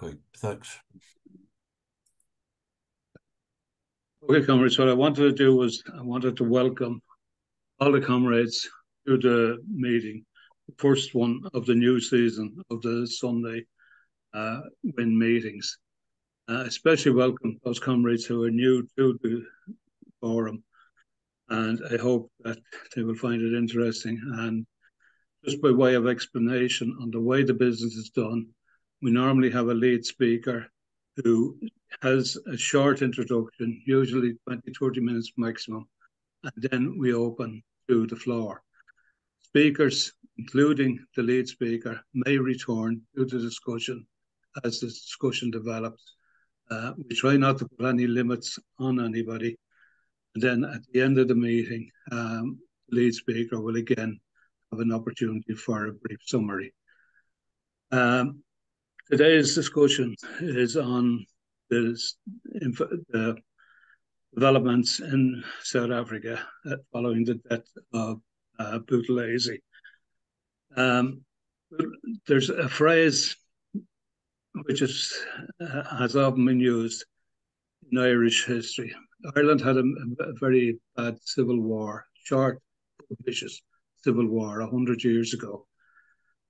Okay, thanks. Okay, comrades, what I wanted to do was I wanted to welcome all the comrades to the meeting, the first one of the new season of the Sunday WIN meetings. Especially welcome those comrades who are new to the forum, and I hope that they will find it interesting. And just by way of explanation on the way the business is done, we normally have a lead speaker who has a short introduction, usually 20-30 minutes maximum, and then we open to the floor. Speakers, including the lead speaker, may return to the discussion as the discussion develops. We try not to put any limits on anybody. And then at the end of the meeting, the lead speaker will again have an opportunity for a brief summary. Today's discussion is on the developments in South Africa following the death of Buthelezi. There's a phrase which has often been used in Irish history. Ireland had a very bad civil war, short, vicious civil war 100 years ago.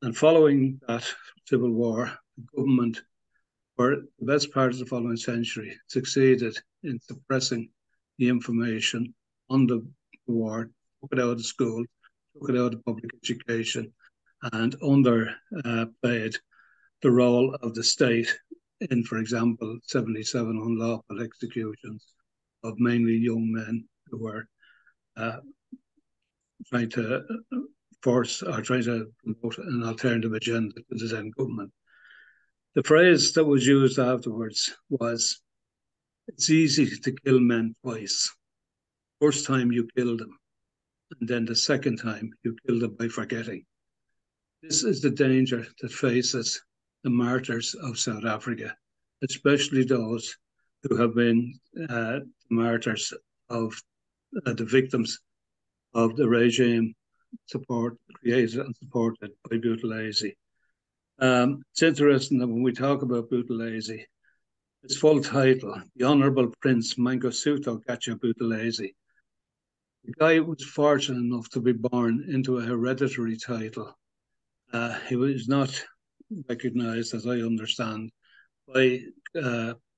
And following that civil war, the government, for the best part of the following century, succeeded in suppressing the information on the war, took it out of school, took it out of public education, and underplayed the role of the state in, for example, 77 unlawful executions of mainly young men who were trying to promote an alternative agenda to the then government. The phrase that was used afterwards was, "It's easy to kill men twice. First time you kill them, and then the second time you kill them by forgetting." This is the danger that faces the martyrs of South Africa, especially those who have been martyrs of the victims of the regime created and supported by Buthelezi. It's interesting that when we talk about Buthelezi, his full title, the Honourable Prince Mangosuthu Gatsha Buthelezi. The guy was fortunate enough to be born into a hereditary title. He was not recognised, as I understand, by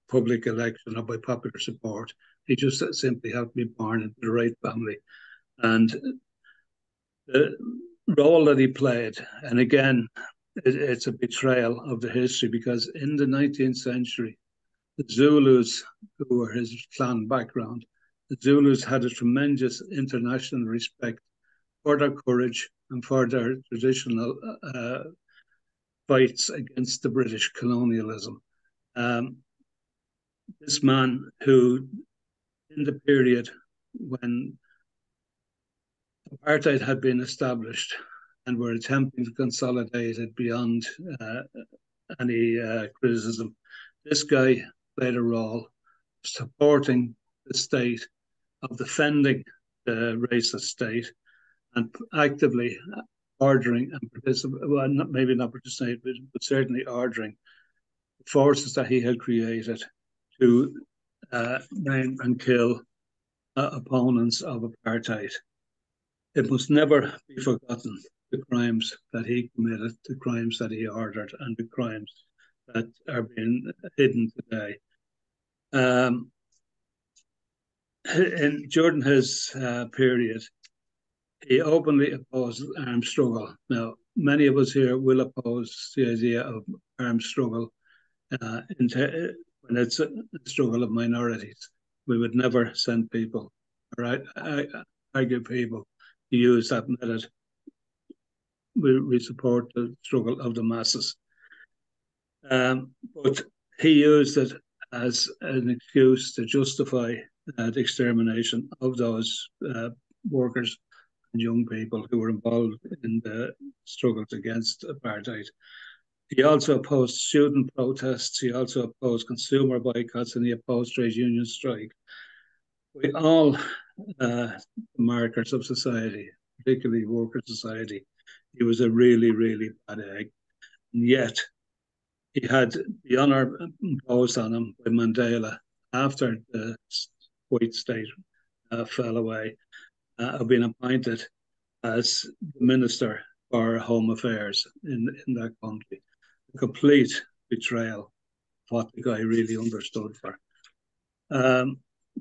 public election or by popular support. He just simply had to be born into the right family. And the role that he played, and again, it's a betrayal of the history, because in the 19th century, the Zulus, who were his clan background, the Zulus had a tremendous international respect for their courage and for their traditional fights against the British colonialism. This man who, in the period when apartheid had been established and were attempting to consolidate it beyond any criticism, this guy played a role supporting the state, of defending the racist state, and actively ordering and participating, well, maybe not participating, but certainly ordering the forces that he had created to name and kill opponents of apartheid. It must never be forgotten, the crimes that he committed, the crimes that he ordered, and the crimes that are being hidden today. During his period, he openly opposed armed struggle. Now, many of us here will oppose the idea of armed struggle when it's a struggle of minorities. We would never send people, or argue people, to use that method. We support the struggle of the masses. But he used it as an excuse to justify the extermination of those workers and young people who were involved in the struggles against apartheid. He also opposed student protests, he also opposed consumer boycotts, and he opposed trade union strike. We all markers of society, particularly worker society, he was a really, really bad egg. And yet, He had the honour imposed on him by Mandela after the white state fell away, of being appointed as the Minister for Home Affairs in that country. A complete betrayal of what the guy really understood for.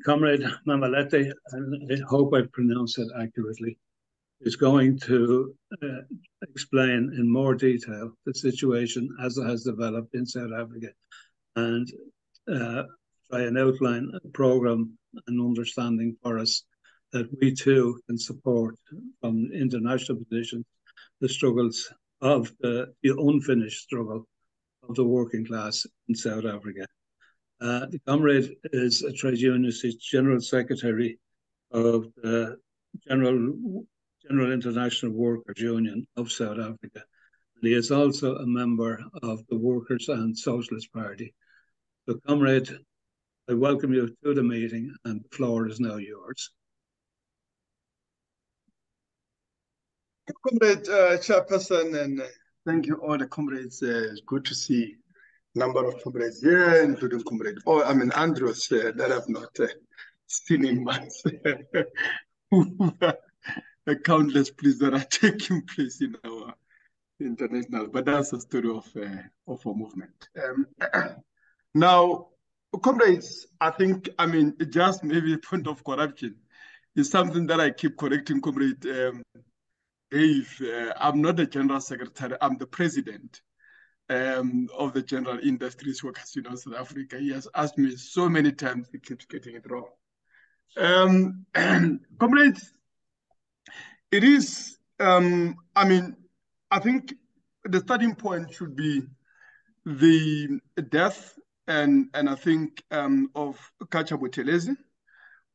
Comrade Mamletwe, and I hope I pronounce it accurately, is going to explain in more detail the situation as it has developed in South Africa and try and outline a programme and understanding for us that we too can support from international positions the struggles of the unfinished struggle of the working class in South Africa. The comrade is a trade unionist, General Secretary of the General International Workers Union of South Africa. And he is also a member of the Workers' and Socialist Party. So, comrade, I welcome you to the meeting, and the floor is now yours. Comrade Chairperson, and thank you all the comrades. It's good to see a number of comrades here, including Comrade Andrews, that I've not seen in months. The countless pleas that are taking place in our international, but that's a story of a movement. Now, comrades, I think, just maybe a point of corruption is something that I keep correcting, Comrade Dave. I'm not the General Secretary, I'm the President of the General Industries Workers Union of South Africa. He has asked me so many times, he keeps getting it wrong. Comrades, it is, I think the starting point should be the death and I think of Gatsha Buthelezi,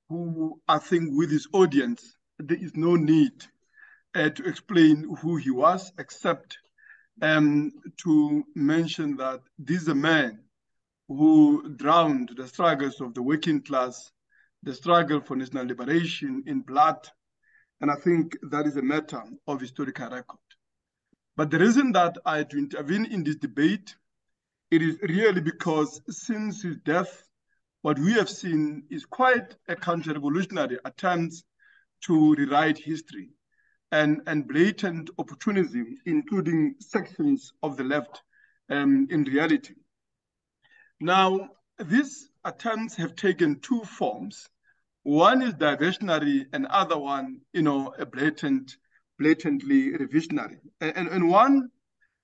who I think with his audience, there is no need to explain who he was, except to mention that this is a man who drowned the struggles of the working class, the struggle for national liberation in blood. And I think that is a matter of historical record. But the reason that I had to intervene in this debate, it is really because since his death, what we have seen is quite a counter-revolutionary attempt to rewrite history and blatant opportunism, including sections of the left in reality. Now, these attempts have taken two forms. One is diversionary, and other one, a blatantly revisionary. And one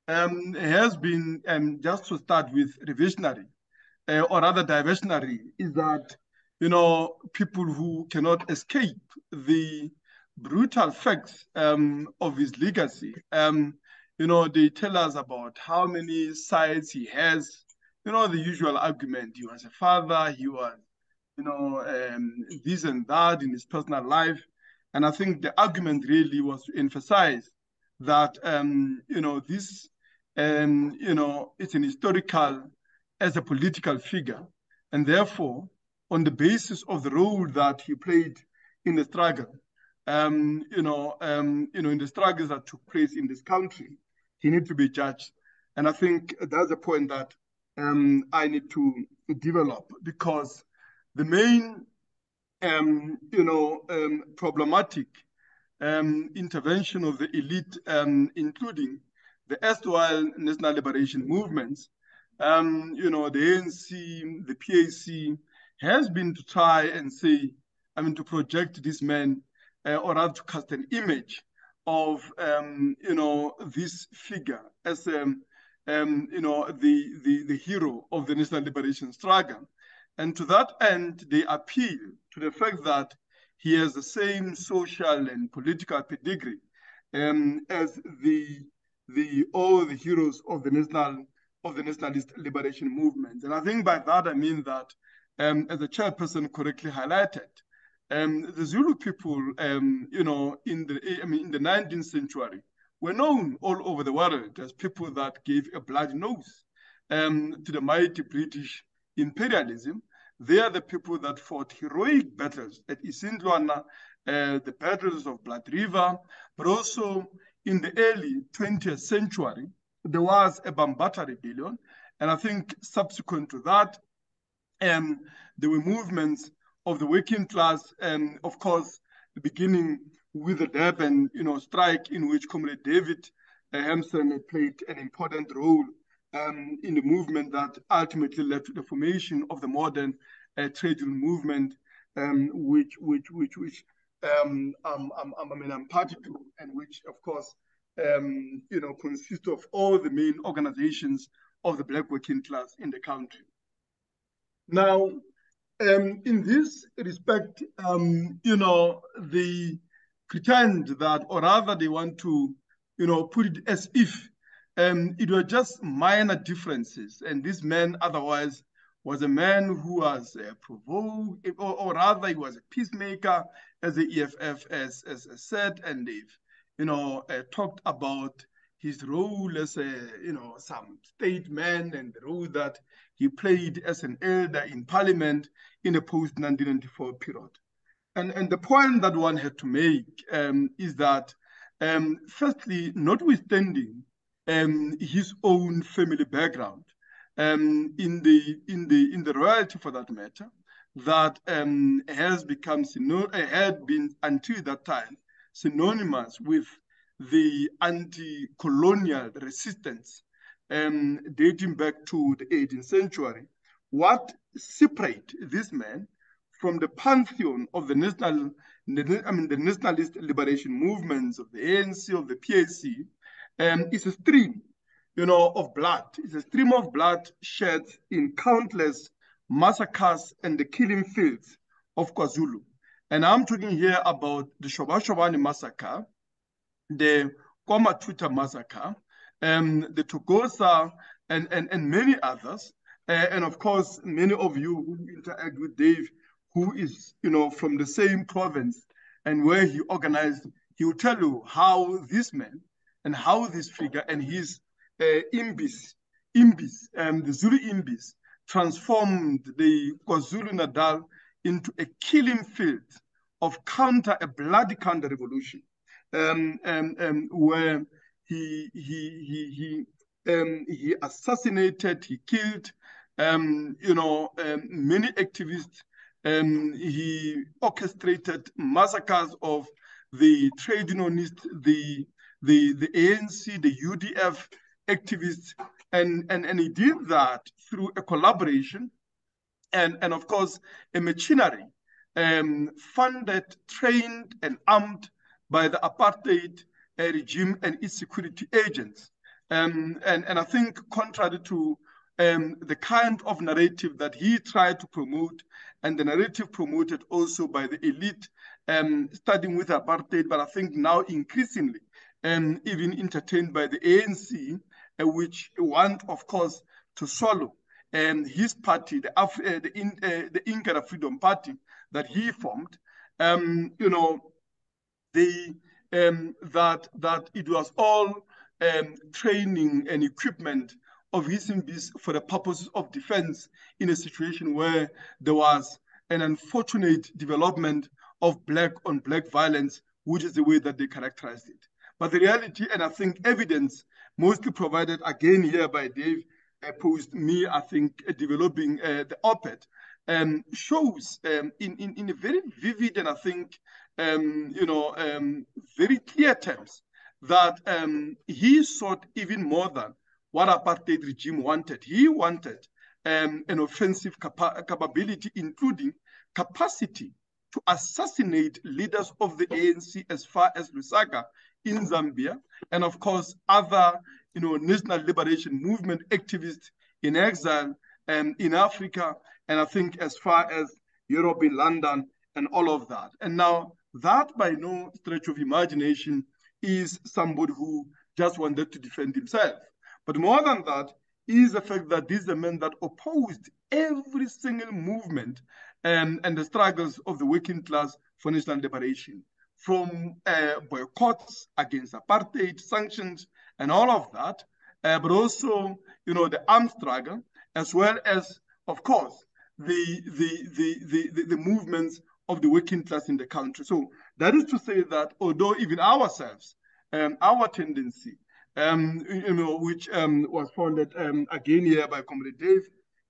has been, just to start with, revisionary, or rather diversionary, is that, people who cannot escape the brutal facts of his legacy. They tell us about how many sides he has, the usual argument. He was a father, he was, this and that in his personal life. And I think the argument really was to emphasize that, this, it's an historical as a political figure. And therefore, on the basis of the role that he played in the struggle, in the struggles that took place in this country, he needs to be judged. And I think that's a point that I need to develop, because the main, problematic intervention of the elite, including the erstwhile national liberation movements, the ANC, the PAC, has been to try and say, to project this man, or rather to cast an image of, this figure as, the hero of the national liberation struggle. And to that end, they appeal to the fact that he has the same social and political pedigree as all the heroes of the nationalist liberation movement. And I think by that I mean that, as the chairperson correctly highlighted, the Zulu people, in the 19th century, were known all over the world as people that gave a bloody nose to the mighty British imperialism. They are the people that fought heroic battles at Isindlwana, the battles of Blood River, but also in the early 20th century, there was a Bambata rebellion, And I think subsequent to that, there were movements of the working class, and of course, beginning with the Durban, strike, in which Comrade David Hampson played an important role in the movement that ultimately led to the formation of the modern trade union movement, which I'm party to, and which, of course, consists of all the main organizations of the Black working class in the country. Now, in this respect, they pretend that, or rather they want to, put it as if it were just minor differences. And this man otherwise was a man who was provoked, or rather he was a peacemaker, as the EFF has said, and they've, talked about his role as some statesman and the role that he played as an elder in parliament in the post-1994 period. And the point that one had to make is that, firstly, notwithstanding his own family background, in the royalty for that matter, that had been until that time synonymous with the anti-colonial resistance dating back to the 18th century. What separates this man from the pantheon of the nationalist liberation movements of the ANC, of the PAC, is a stream, of blood. It's a stream of blood shed in countless massacres and the killing fields of KwaZulu. And I'm talking here about the Shobashobane massacre, the KwaMatuta massacre, the Togosa, and many others. And of course, many of you who interact with Dave, who is, from the same province and where he organized, he will tell you how this man and how this figure and his Imbis, the Zulu Imbis, transformed the KwaZulu-Natal into a killing field of a bloody counter-revolution, where he assassinated, he killed, many activists. He orchestrated massacres of the trade unionists, the ANC, the UDF activists, and he did that through a collaboration and of course a machinery funded, trained, and armed by the apartheid regime and its security agents. And I think contrary to the kind of narrative that he tried to promote, and the narrative promoted also by the elite starting with apartheid, but I think now increasingly even entertained by the ANC, which want, of course, to swallow his party, the Inkatha Freedom Party that he formed, that it was all training and equipment of his Imbis for the purposes of defense in a situation where there was an unfortunate development of black on black violence, which is the way that they characterized it. But the reality, and I think evidence mostly provided again here by Dave, opposed me, I think, developing the op-ed, shows in a very vivid and I think, very clear terms that he sought even more than what apartheid regime wanted. He wanted an offensive capability, including capacity to assassinate leaders of the ANC as far as Lusaka in Zambia, and of course other national liberation movement activists in exile in Africa, and I think as far as Europe, in London, and all of that. And now that by no stretch of imagination is somebody who just wanted to defend himself. But more than that is the fact that this is a man that opposed every single movement and the struggles of the working class for national liberation, from boycotts against apartheid, sanctions, and all of that, but also, the armed struggle, as well as, of course, the movements of the working class in the country. So that is to say that although even ourselves, our tendency which was founded again here by Comrade Dave,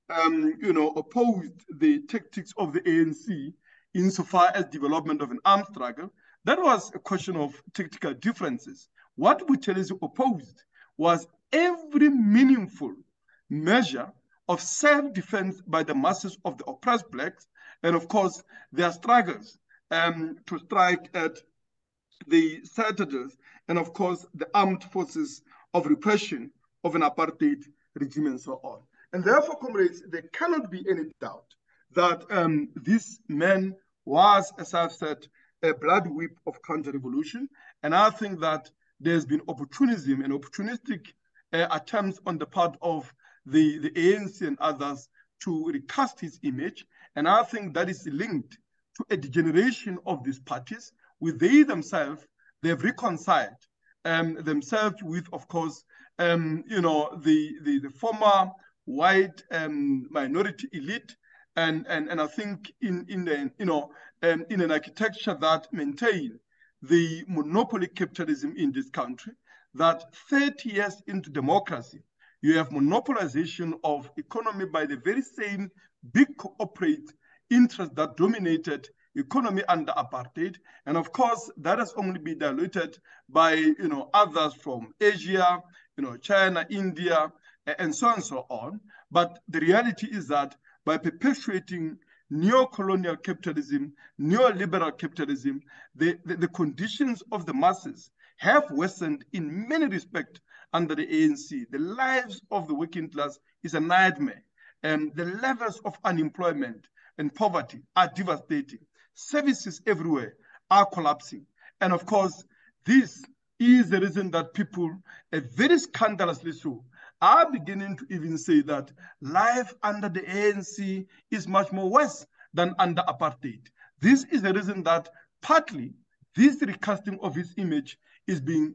opposed the tactics of the ANC insofar as development of an armed struggle. That was a question of tactical differences. What Buthelezi opposed was every meaningful measure of self-defense by the masses of the oppressed blacks, and of course, their struggles to strike at the citadels, and of course, the armed forces of repression of an apartheid regime and so on. And therefore, comrades, there cannot be any doubt that this man was, as I've said, a blood whip of counter-revolution. And I think that there's been opportunism and opportunistic attempts on the part of the ANC and others to recast his image. And I think that is linked to a degeneration of these parties, with they themselves, they've reconciled themselves with, of course, the former white minority elite, and I think in an architecture that maintain the monopoly capitalism in this country, that 30 years into democracy, you have monopolization of economy by the very same big corporate interests that dominated economy under apartheid. And of course, that has only been diluted by others from Asia, China, India, and so on and so on. But the reality is that by perpetuating neo-colonial capitalism, neoliberal capitalism, the conditions of the masses have worsened in many respects under the ANC. The lives of the working class is a nightmare. The levels of unemployment and poverty are devastating. Services everywhere are collapsing. And of course, this is the reason that people, very scandalously so, are beginning to even say that life under the ANC is much more worse than under apartheid. This is the reason that partly this recasting of his image is being,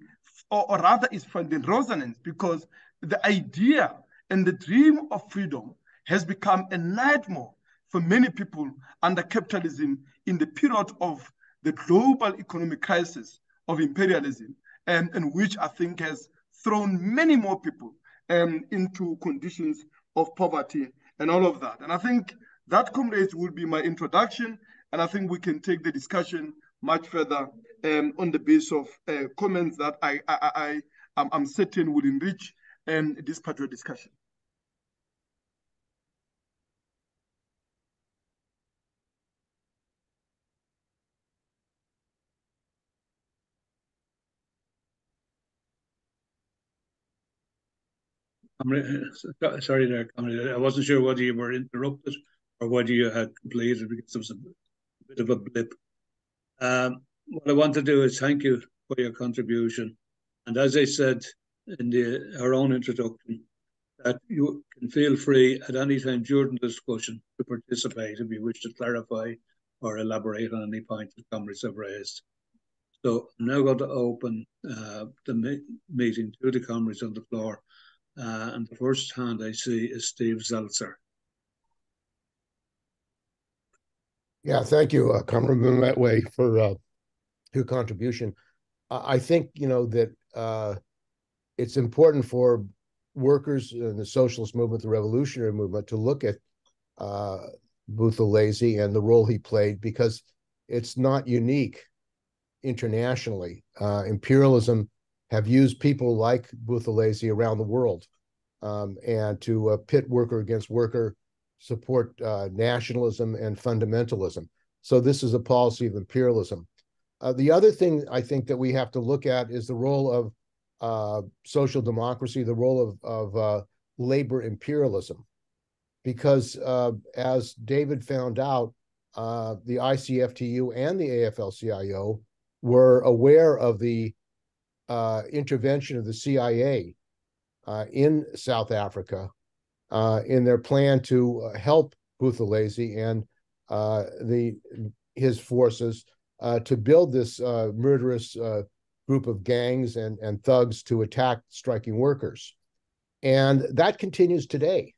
or rather is finding resonance, because the idea and the dream of freedom has become a nightmare for many people under capitalism in the period of the global economic crisis of imperialism, and which I think has thrown many more people into conditions of poverty and all of that. And I think that, comrades, will be my introduction, and I think we can take the discussion much further on the basis of comments that I'm certain will enrich this part of the discussion. Sorry there, Comrade. I wasn't sure whether you were interrupted or whether you had completed, because there was a bit of a blip. What I want to do is thank you for your contribution. And as I said in our own introduction, that you can feel free at any time during the discussion to participate if you wish to clarify or elaborate on any points that comrades have raised. So I'm now going to open the meeting to the comrades on the floor. And the first hand I see is Steve Zeltzer. Yeah, thank you, Comrade Mamletwe, for your contribution. I think, that it's important for workers in the socialist movement, the revolutionary movement, to look at Buthelezi and the role he played, because it's not unique internationally. Imperialism have used people like Buthelezi around the world, and to pit worker against worker, support nationalism and fundamentalism. So this is a policy of imperialism. The other thing I think that we have to look at is the role of social democracy, the role of labor imperialism. Because as David found out, the ICFTU and the AFL-CIO were aware of the intervention of the CIA in South Africa in their plan to help Buthelezi and his forces to build this murderous group of gangs and thugs to attack striking workers. And that continues today.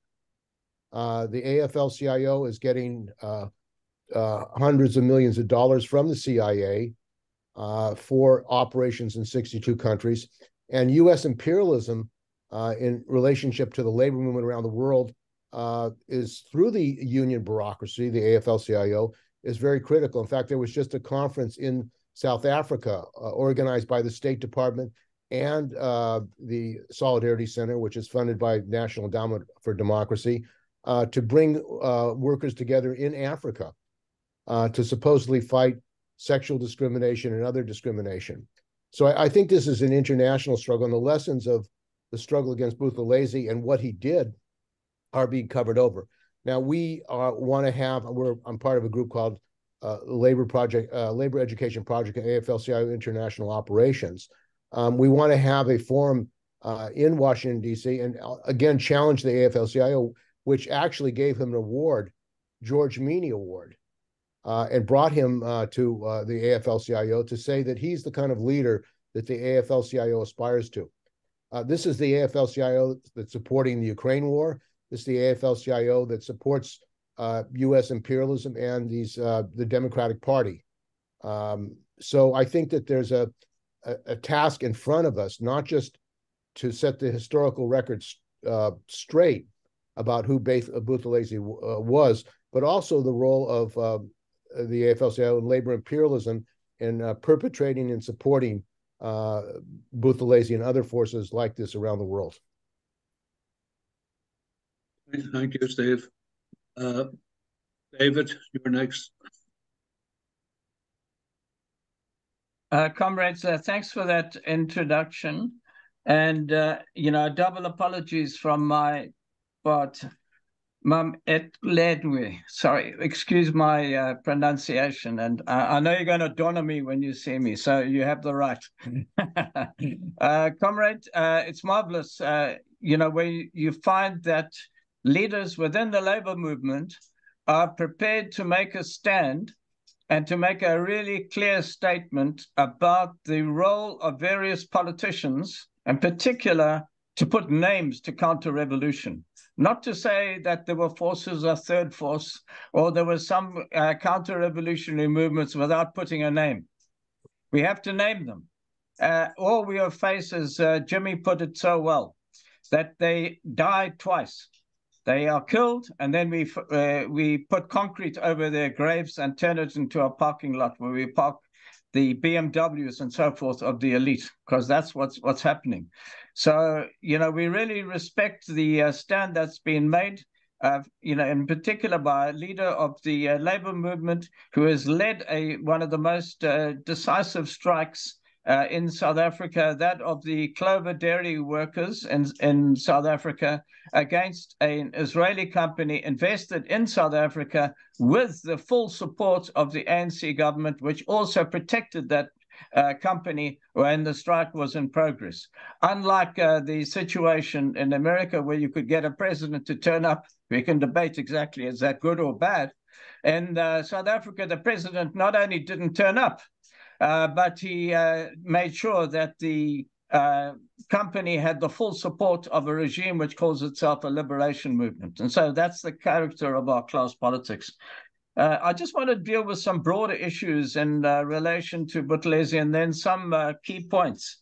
The AFL-CIO is getting hundreds of millions of dollars from the CIA for operations in 62 countries. And U.S. imperialism in relationship to the labor movement around the world is through the union bureaucracy, the AFL-CIO, is very critical. In fact, there was just a conference in South Africa organized by the State Department and the Solidarity Center, which is funded by National Endowment for Democracy, to bring workers together in Africa to supposedly fight sexual discrimination and other discrimination. So I think this is an international struggle, and the lessons of the struggle against Buthelezi and what he did are being covered over. Now we want to have, I'm part of a group called Labor Education Project at AFL-CIO International Operations. We want to have a forum in Washington, D.C., and again, challenge the AFL-CIO, which actually gave him an award, George Meany Award, and brought him to the AFL-CIO to say that he's the kind of leader that the AFL-CIO aspires to. This is the AFL-CIO that's supporting the Ukraine war. This is the AFL-CIO that supports U.S. imperialism and the Democratic Party. So I think that there's a task in front of us, not just to set the historical records straight about who Buthelezi was, but also the role of the AFL-CIO and labor imperialism in perpetrating and supporting Buthelezi and other forces like this around the world. Thank you, Steve. David, you're next. Comrades, thanks for that introduction. And, double apologies from my part. Mamletwe, sorry, excuse my pronunciation. And I know you're going to donor me when you see me, so you have the right. Comrade, it's marvelous, where you find that leaders within the labor movement are prepared to make a stand and to make a really clear statement about the role of various politicians, in particular, to put names to counter-revolution. Not to say that there were forces of third force or there were some counter-revolutionary movements without putting a name. We have to name them. All we have faced, as Jimmy put it so well, that they died twice. They are killed, and then we put concrete over their graves and turn it into a parking lot where we park the BMWs and so forth of the elite, because that's what's happening. So, we really respect the stand that's been made, in particular by a leader of the labor movement who has led one of the most decisive strikes in South Africa, that of the Clover dairy workers in South Africa against an Israeli company invested in South Africa with the full support of the ANC government, which also protected that company when the strike was in progress. Unlike the situation in America where you could get a president to turn up, we can debate exactly is that good or bad. In South Africa, the president not only didn't turn up, but he made sure that the company had the full support of a regime which calls itself a liberation movement. And so that's the character of our class politics. I just want to deal with some broader issues in relation to Buthelezi and then some key points.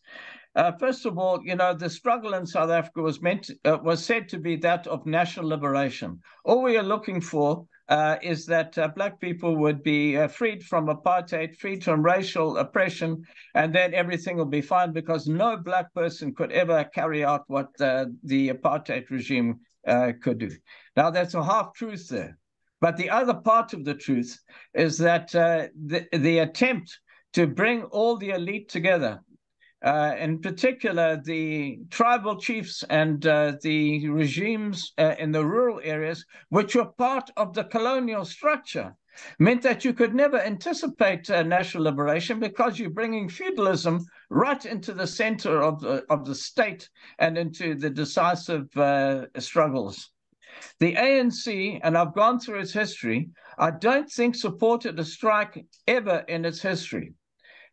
First of all, the struggle in South Africa was said to be that of national liberation. All we are looking for is that Black people would be freed from apartheid, freed from racial oppression, and then everything will be fine because no Black person could ever carry out what the apartheid regime could do. Now, that's a half-truth there. But the other part of the truth is that the attempt to bring all the elite together, in particular the tribal chiefs and the regimes in the rural areas, which were part of the colonial structure, meant that you could never anticipate national liberation because you're bringing feudalism right into the center of the state and into the decisive struggles. The ANC, and I've gone through its history, I don't think supported a strike ever in its history.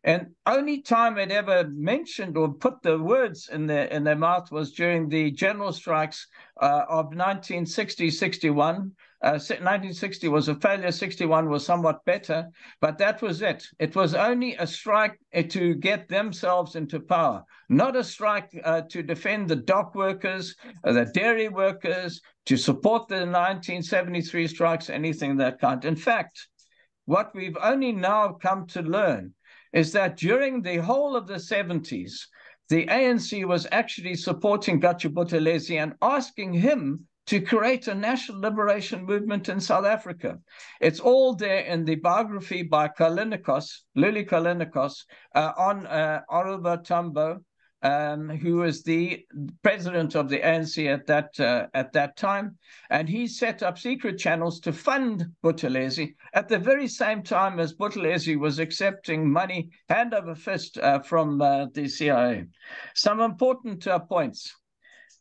And only time it ever mentioned or put the words in their mouth was during the general strikes of 1960-61. 1960 was a failure, 61 was somewhat better, but that was it. It was only a strike to get themselves into power, not a strike to defend the dock workers, the dairy workers, to support the 1973 strikes, anything of that kind. In fact, what we've only now come to learn is that during the whole of the 70s, the ANC was actually supporting Gatsha Buthelezi and asking him to create a national liberation movement in South Africa. It's all there in the biography by Luli Kalinikos, on Oliver Tambo, who was the president of the ANC at that time, and he set up secret channels to fund Buthelezi at the very same time as Buthelezi was accepting money hand over fist from the CIA. Some important points.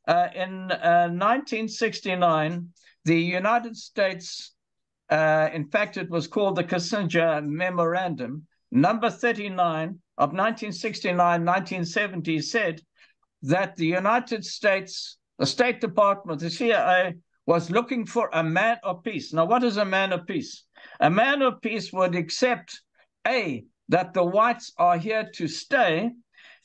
In 1969, the United States, in fact, it was called the Kissinger Memorandum, number 39 of 1969-1970, said that the United States, the State Department, the CIA, was looking for a man of peace. Now, what is a man of peace? A man of peace would accept, A, that the whites are here to stay,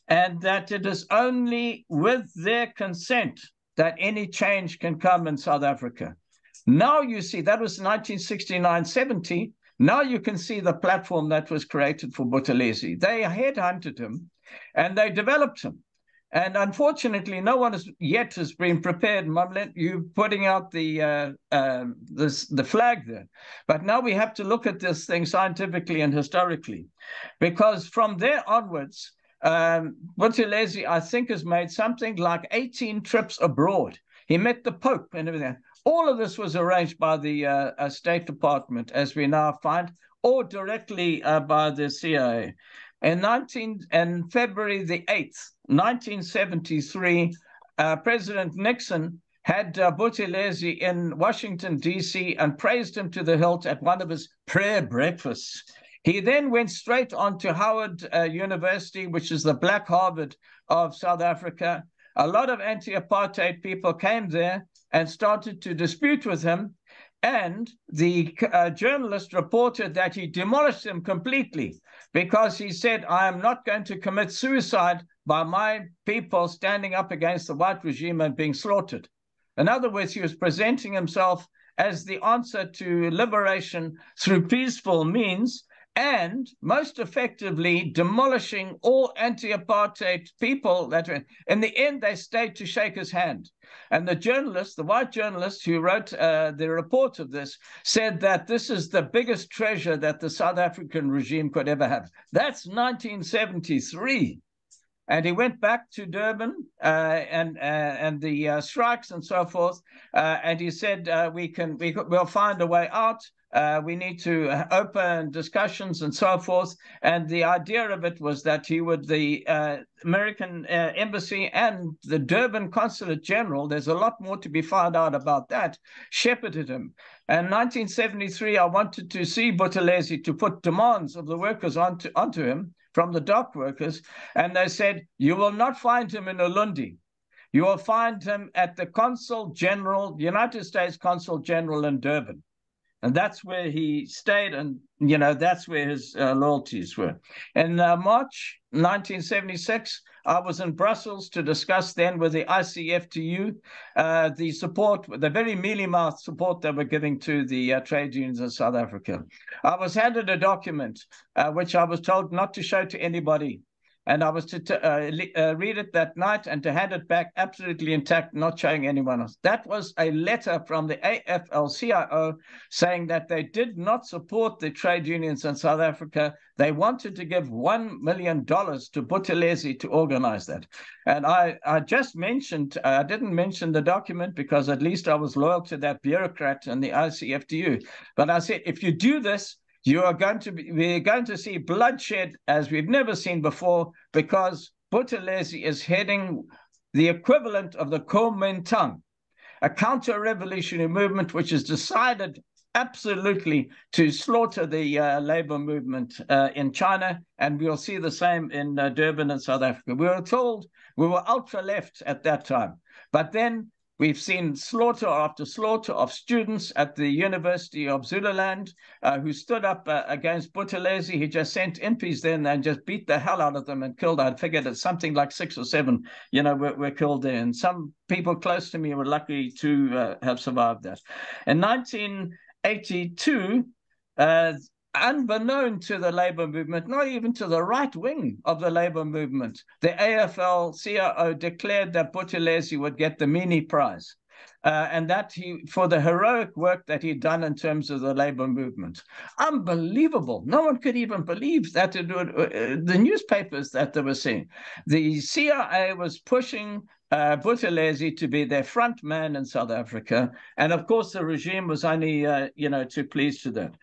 and that it is only with their consent that any change can come in South Africa. Now you see, that was 1969-70. Now you can see the platform that was created for Buthelezi. They headhunted him and they developed him. And unfortunately, no one has been prepared. Mamletwe, you putting out the flag there. But now we have to look at this thing scientifically and historically, because from there onwards, Buthelezi, I think, has made something like 18 trips abroad. He met the Pope and everything. All of this was arranged by the State Department, as we now find, or directly by the CIA. In February the 8th, 1973, President Nixon had Buthelezi in Washington, D.C., and praised him to the hilt at one of his prayer breakfasts. He then went straight on to Howard University, which is the Black Harvard of South Africa. A lot of anti-apartheid people came there and started to dispute with him. And the journalist reported that he demolished him completely because he said, I am not going to commit suicide by my people standing up against the white regime and being slaughtered. In other words, he was presenting himself as the answer to liberation through peaceful means, and most effectively demolishing all anti-apartheid people that were, in the end, they stayed to shake his hand. And the journalist, the white journalist who wrote the report of this, said that this is the biggest treasure that the South African regime could ever have. That's 1973. And he went back to Durban and the strikes and so forth. And he said, we'll find a way out. We need to open discussions and so forth. And the idea of it was that he would, the American embassy and the Durban Consulate General, there's a lot more to be found out about that, shepherded him. And in 1973, I wanted to see Buthelezi to put demands of the workers onto him from the dock workers. And they said, you will not find him in Ulundi. You will find him at the Consul General, United States Consul General in Durban. And that's where he stayed, and, you know, that's where his loyalties were. In March 1976, I was in Brussels to discuss then with the ICFTU the support, the very mealy-mouthed support they were giving to the trade unions in South Africa. I was handed a document which I was told not to show to anybody. And I was to read it that night and to hand it back absolutely intact, not showing anyone else. That was a letter from the AFL-CIO saying that they did not support the trade unions in South Africa. They wanted to give $1 million to Buthelezi to organize that. And I just mentioned, I didn't mention the document because at least I was loyal to that bureaucrat and the ICFTU. But I said, if you do this, we're going to see bloodshed as we've never seen before, because Buthelezi is heading the equivalent of the Kuomintang, a counter-revolutionary movement which is decided absolutely to slaughter the labor movement in China, and we'll see the same in Durban and South Africa. We were told we were ultra-left at that time, but then we've seen slaughter after slaughter of students at the University of Zululand who stood up against Buthelezi. He just sent impies then and just beat the hell out of them and killed. I figured it's something like 6 or 7, were killed there. And some people close to me were lucky to have survived that. In 1982, unbeknown to the labor movement, not even to the right wing of the labor movement, the AFL-CIO declared that Buthelezi would get the Mini Prize, and that for the heroic work that he'd done in terms of the labor movement. Unbelievable. No one could even believe that. The newspapers that they were seeing. The CIA was pushing Buthelezi to be their front man in South Africa, and of course the regime was only, too pleased to that.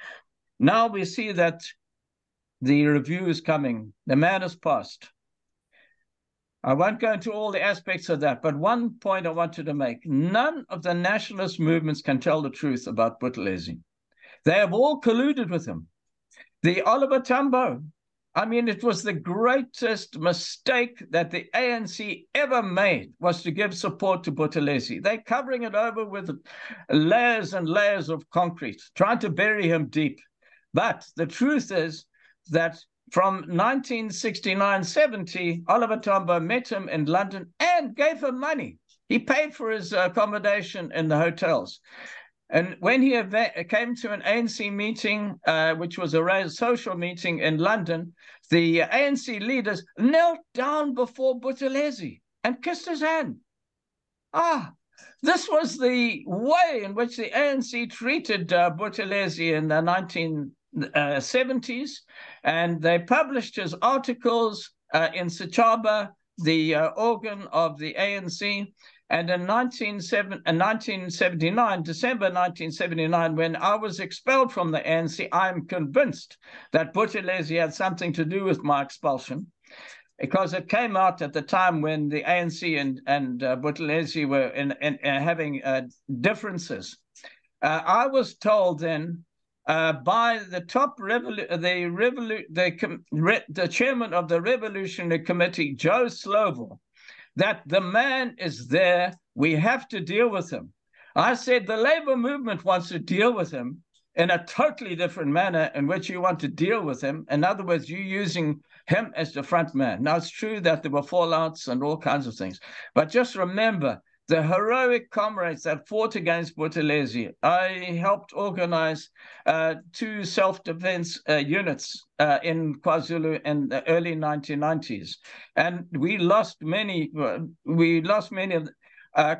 Now we see that the review is coming. The man has passed. I won't go into all the aspects of that, but one point I wanted to make. None of the nationalist movements can tell the truth about Buthelezi. They have all colluded with him. The Oliver Tambo, it was the greatest mistake that the ANC ever made, was to give support to Buthelezi. They're covering it over with layers and layers of concrete, trying to bury him deep. But the truth is that from 1969-70, Oliver Tambo met him in London and gave him money. He paid for his accommodation in the hotels. And when he came to an ANC meeting, which was a social meeting in London, the ANC leaders knelt down before Buthelezi and kissed his hand. This was the way in which the ANC treated Buthelezi in the 1970s, and they published his articles in Sechaba, the organ of the ANC. And in 1979, December 1979, when I was expelled from the ANC, I'm convinced that Buthelezi had something to do with my expulsion, because it came out at the time when the ANC and Buthelezi were having differences. I was told then by the the chairman of the Revolutionary Committee, Joe Slovo, that the man is there, we have to deal with him. I said the labor movement wants to deal with him in a totally different manner in which you want to deal with him. In other words, you're using him as the front man. Now, it's true that there were fallouts and all kinds of things, but just remember the heroic comrades that fought against Buthelezi. I helped organize 2 self-defense units in KwaZulu in the early 1990s, and we lost many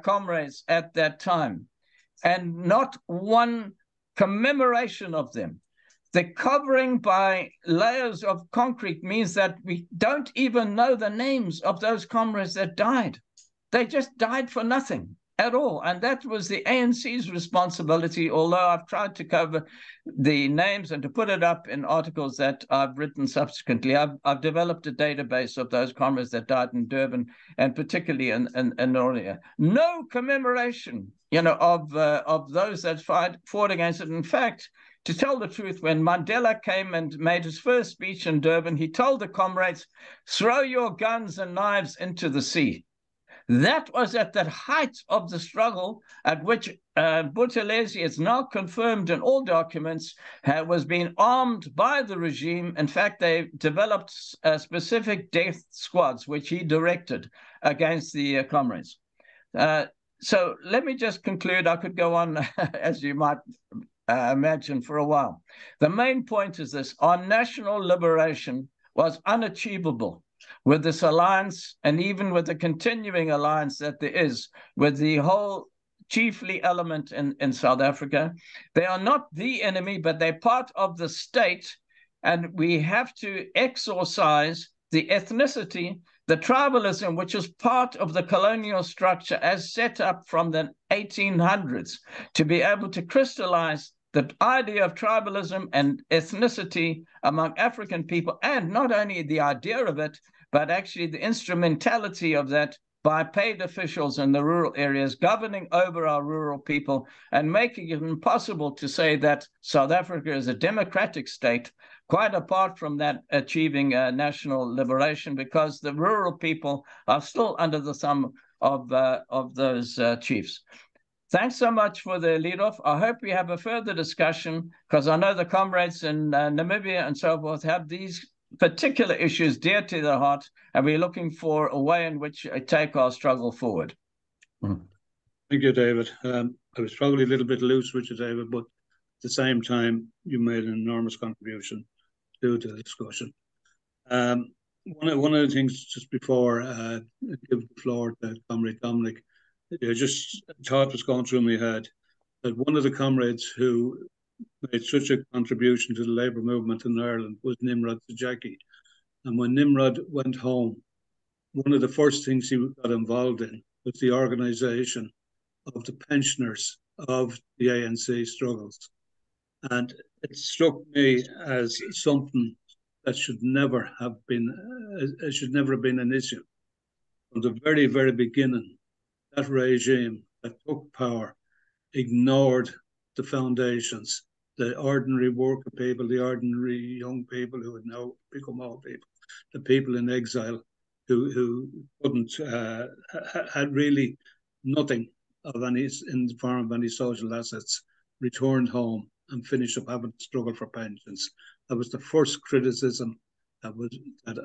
comrades at that time, and not one commemoration of them. The covering by layers of concrete means that we don't even know the names of those comrades that died. They just died for nothing at all. And that was the ANC's responsibility, although I've tried to cover the names and to put it up in articles that I've written subsequently. I've developed a database of those comrades that died in Durban, and particularly in Noria. No commemoration, of those that fought against it. In fact, to tell the truth, when Mandela came and made his first speech in Durban, he told the comrades, throw your guns and knives into the sea. That was at the height of the struggle at which Buthelezi is now confirmed in all documents, was being armed by the regime. In fact, they developed specific death squads, which he directed against the comrades. So let me just conclude. I could go on, as you might imagine, for a while. The main point is this: our national liberation was unachievable with this alliance, and even with the continuing alliance that there is with the whole chiefly element in South Africa. They are not the enemy, but they're part of the state, and we have to exorcise the ethnicity, the tribalism, which is part of the colonial structure as set up from the 1800s, to be able to crystallize the idea of tribalism and ethnicity among African people, and not only the idea of it, but actually the instrumentality of that by paid officials in the rural areas governing over our rural people and making it impossible to say that South Africa is a democratic state, quite apart from that achieving national liberation, because the rural people are still under the thumb of those chiefs. Thanks so much for the lead-off. I hope we have a further discussion, because I know the comrades in Namibia and so forth have these particular issues dear to their heart, and we're looking for a way in which to take our struggle forward. Thank you, David. I was probably a little bit loose with you, David, but at the same time, you made an enormous contribution to the discussion. One of the things just before I give the floor to Comrade Dominic, just a thought was going through my head that one of the comrades who made such a contribution to the labour movement in Ireland was Nimrod Sajaki. And when Nimrod went home, one of the first things he got involved in was the organisation of the pensioners of the ANC struggles. And it struck me as something that should never have been an issue. From the very, very beginning, that regime that took power ignored the foundations, the ordinary worker people, the ordinary young people who had now become old people, the people in exile who couldn't, had really nothing of any in the form of any social assets, returned home and finished up having to struggle for pensions. That was the first criticism that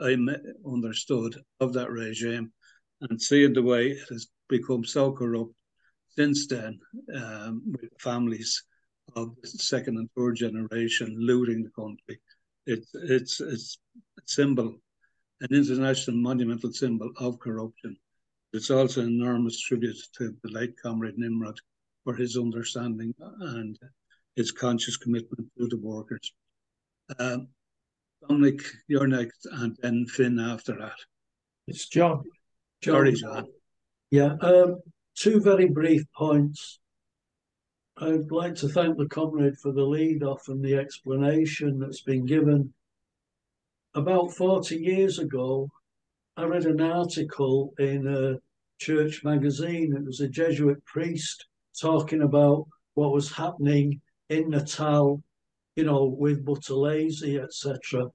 I understood of that regime, and seeing the way it has become so corrupt since then, with families of the second and third generation looting the country. It's a symbol, an international monumental symbol of corruption. It's also an enormous tribute to the late Comrade Nimrod for his understanding and his conscious commitment to the workers. Dominic, you're next, and then Finn after that. It's John. Sorry, John. Yeah, two very brief points. I'd like to thank the comrade for the lead-off and the explanation that's been given. About 40 years ago, I read an article in a church magazine. It was a Jesuit priest talking about what was happening in Natal, you know, with Buthelezi, etc.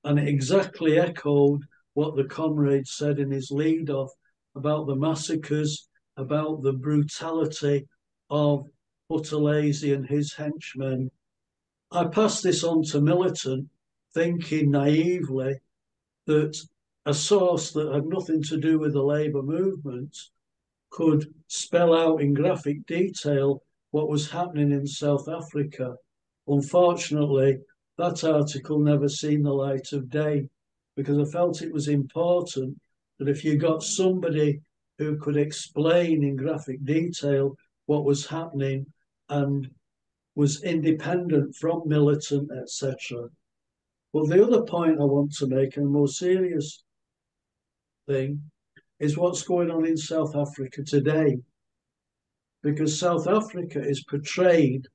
And it exactly echoed what the comrade said in his lead-off about the massacres, about the brutality of Buthelezi and his henchmen. I passed this on to Militant, thinking naively that a source that had nothing to do with the labour movement could spell out in graphic detail what was happening in South Africa. Unfortunately, that article never seen the light of day, because I felt it was important that if you got somebody who could explain in graphic detail what was happening and was independent from Militant, etc. But the other point I want to make, and a more serious thing, is what's going on in South Africa today. Because South Africa is portrayed,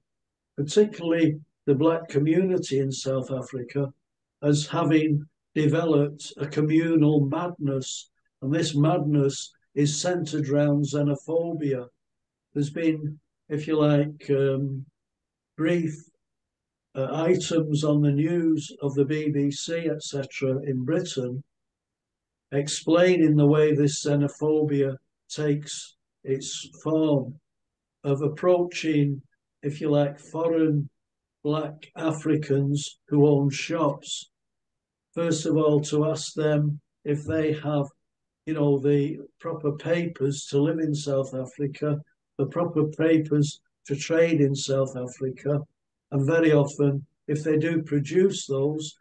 particularly the black community in South Africa, as having developed a communal madness. And this madness is centered around xenophobia. There's been, if you like, brief items on the news of the BBC, etc., in Britain, explaining the way this xenophobia takes its form of approaching, if you like, foreign black Africans who own shops. First of all, to ask them if they have, you know, the proper papers to live in South Africa, the proper papers to trade in South Africa. And very often, if they do produce those,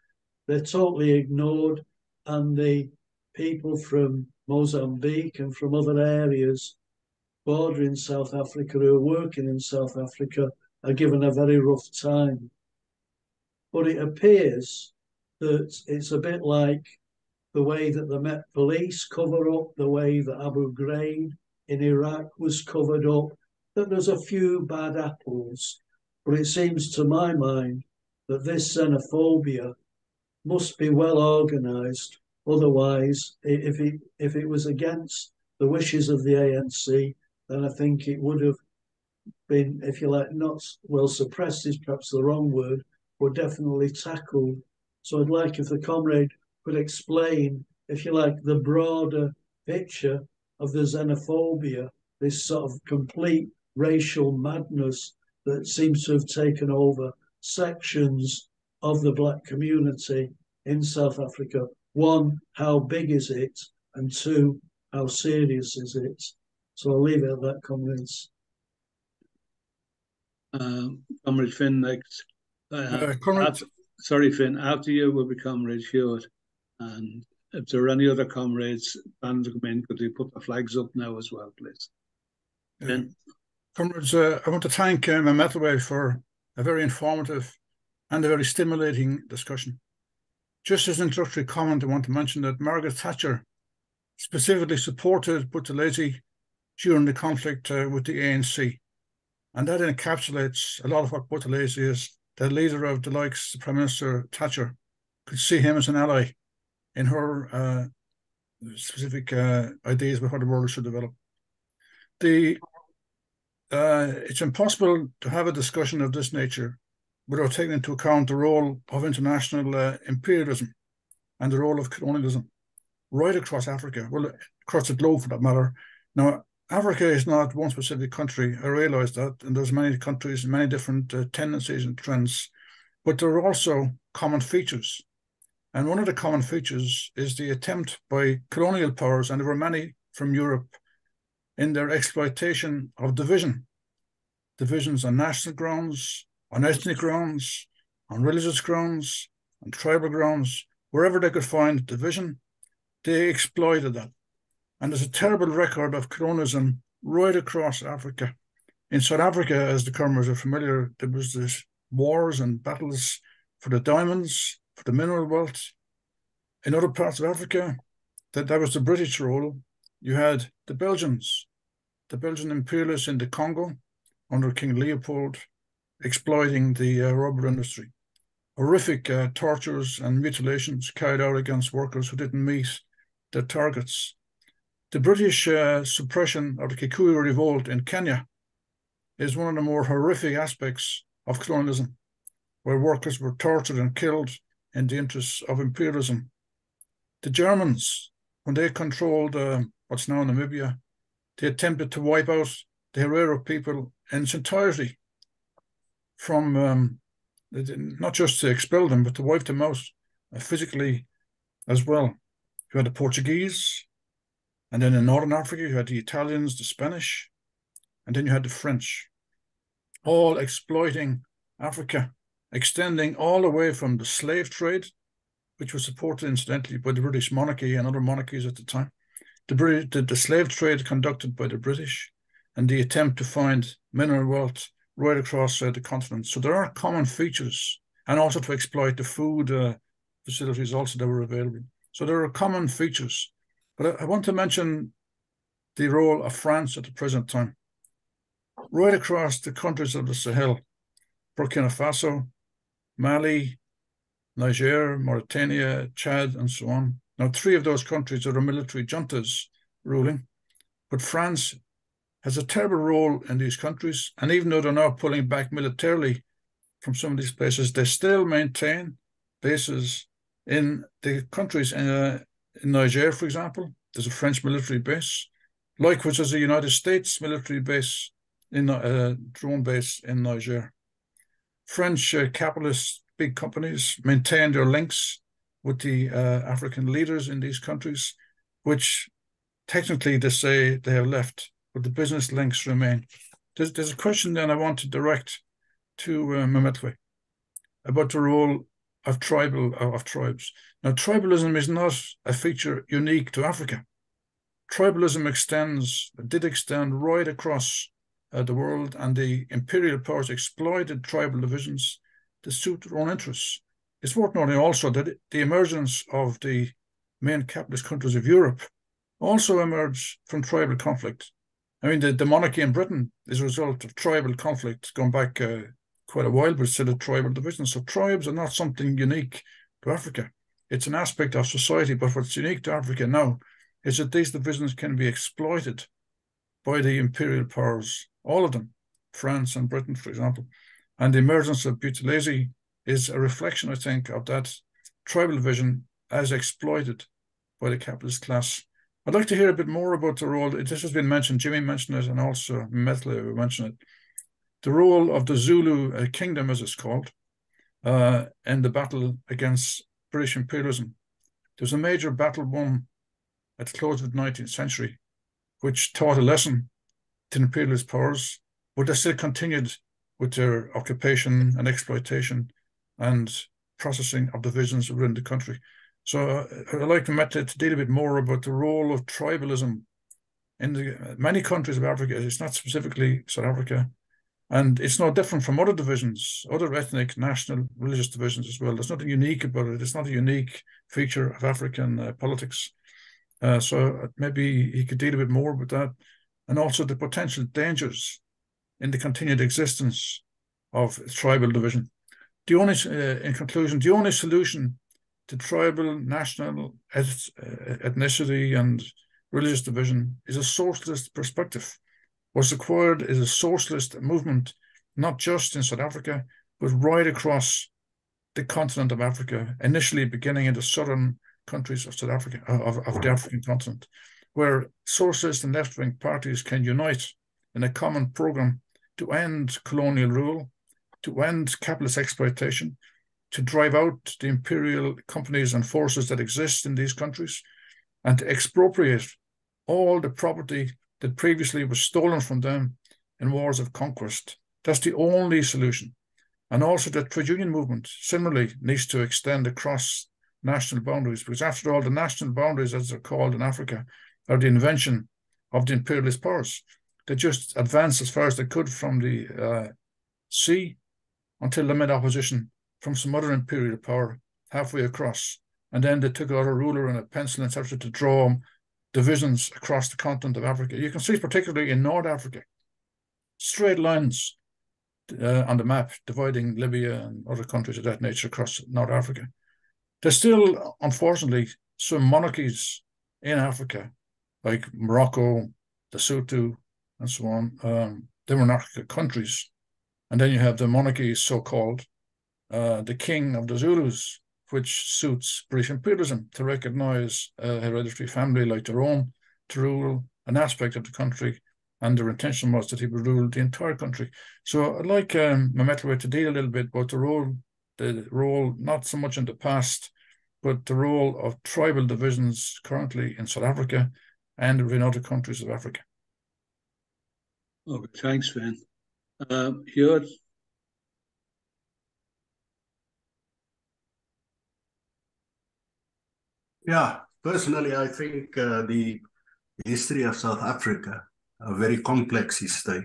they're totally ignored, and the people from Mozambique and from other areas bordering South Africa who are working in South Africa are given a very rough time. But it appears that it's a bit like the way that the Met Police cover up, the way that Abu Ghraib in Iraq was covered up, that there's a few bad apples. But it seems to my mind that this xenophobia must be well organised. Otherwise, if it was against the wishes of the ANC, then I think it would have been, if you like, not, well, suppressed is perhaps the wrong word, but definitely tackled. So I'd like if the comrade could explain, if you like, the broader picture of the xenophobia, this sort of complete racial madness that seems to have taken over sections of the Black community in South Africa. One, how big is it? And two, how serious is it? So I'll leave it at that, comrades. Comrade Finn next. Sorry, Finn. After you will be Comrade Hewitt. And if there are any other comrades planning to come in, could you put the flags up now as well, please? Finn. Comrades, I want to thank Mamletwe for a very informative and a very stimulating discussion. Just as an introductory comment, I want to mention that Margaret Thatcher specifically supported Buthelezi during the conflict with the ANC. And that encapsulates a lot of what Buthelezi is. The leader of the likes, Prime Minister Thatcher, could see him as an ally in her specific ideas about how the world should develop. It's impossible to have a discussion of this nature without taking into account the role of international imperialism and the role of colonialism right across Africa, well, across the globe for that matter. Now, Africa is not one specific country. I realise that, and there's many countries, many different tendencies and trends, but there are also common features. And one of the common features is the attempt by colonial powers, and there were many from Europe, in their exploitation of divisions on national grounds, on ethnic grounds, on religious grounds, on tribal grounds, wherever they could find division, they exploited that. And there's a terrible record of colonialism right across Africa. In South Africa, as the comrades are familiar, there was this wars and battles for the diamonds, for the mineral wealth. In other parts of Africa, that was the British role. You had the Belgians, the Belgian imperialists in the Congo under King Leopold, exploiting the rubber industry. Horrific tortures and mutilations carried out against workers who didn't meet their targets. The British suppression of the Kikuyu revolt in Kenya is one of the more horrific aspects of colonialism, where workers were tortured and killed in the interests of imperialism. The Germans, when they controlled what's now Namibia, they attempted to wipe out the Herero people in its entirety, from not just to expel them, but to wipe them out physically as well. You had the Portuguese, and then in Northern Africa, you had the Italians, the Spanish, and then you had the French, all exploiting Africa, extending all the way from the slave trade, which was supported incidentally by the British monarchy and other monarchies at the time, the slave trade conducted by the British, and the attempt to find mineral wealth right across the continent. So there are common features, and also to exploit the food facilities also that were available. So there are common features. But I want to mention the role of France at the present time. Right across the countries of the Sahel, Burkina Faso, Mali, Niger, Mauritania, Chad, and so on. Now, 3 of those countries are military juntas ruling, but France has a terrible role in these countries. And even though they're now pulling back militarily from some of these places, they still maintain bases in the countries. In Niger, for example, there's a French military base. Likewise, there's a United States military base, drone base in Niger. French capitalist big companies maintain their links with the African leaders in these countries, which technically they say they have left, but the business links remain. There's a question then I want to direct to Mamletwe about the role of tribes. Now, tribalism is not a feature unique to Africa. Tribalism did extend right across the world, and the imperial powers exploited tribal divisions to suit their own interests. It's worth noting also that the emergence of the main capitalist countries of Europe also emerged from tribal conflict. I mean, the monarchy in Britain is a result of tribal conflict going back quite a while, but still a tribal division. So tribes are not something unique to Africa. It's an aspect of society, but what's unique to Africa now is that these divisions can be exploited by the imperial powers, all of them, France and Britain, for example. And the emergence of Buthelezi is a reflection, I think, of that tribal division as exploited by the capitalist class. I'd like to hear a bit more about the role. This has been mentioned, Jimmy mentioned it, and also Mamletwe mentioned it. The role of the Zulu kingdom, as it's called, in the battle against British imperialism. There was a major battle won at the close of the 19th century, which taught a lesson to imperialist powers, but they still continued with their occupation and exploitation and processing of divisions within the country. So I'd like to deal a bit more about the role of tribalism in many countries of Africa. It's not specifically South Africa, and it's no different from other divisions, other ethnic, national, religious divisions as well. There's nothing unique about it. It's not a unique feature of African politics. So maybe he could deal a bit more with that, and also the potential dangers in the continued existence of tribal division. In conclusion, the only solution to tribal, national, ethnicity and religious division is a socialist perspective. What's required is a socialist movement, not just in South Africa, but right across the continent of Africa, initially beginning in the southern countries of South Africa, of the African continent, where socialist and left-wing parties can unite in a common program to end colonial rule, to end capitalist exploitation, to drive out the imperial companies and forces that exist in these countries, and to expropriate all the property that previously was stolen from them in wars of conquest. That's the only solution. And also the trade union movement similarly needs to extend across national boundaries, because after all, the national boundaries, as they're called in Africa, are the invention of the imperialist powers. They just advanced as far as they could from the sea until they met opposition from some other imperial power halfway across. And then they took out a ruler and a pencil and started to draw divisions across the continent of Africa. You can see, particularly in North Africa, straight lines on the map dividing Libya and other countries of that nature across North Africa. There's still, unfortunately, some monarchies in Africa, like Morocco, Lesotho, and so on. They were monarchical countries. And then you have the monarchies, so-called, the king of the Zulus, which suits British imperialism to recognize a hereditary family like their own to rule an aspect of the country, and their intention was that he would rule the entire country. So I'd like Mamletwe to deal a little bit about the role, not so much in the past, but the role of tribal divisions currently in South Africa and in other countries of Africa. Okay, thanks, Van. Hugh? Yeah, personally, I think the history of South Africa, a very complex history,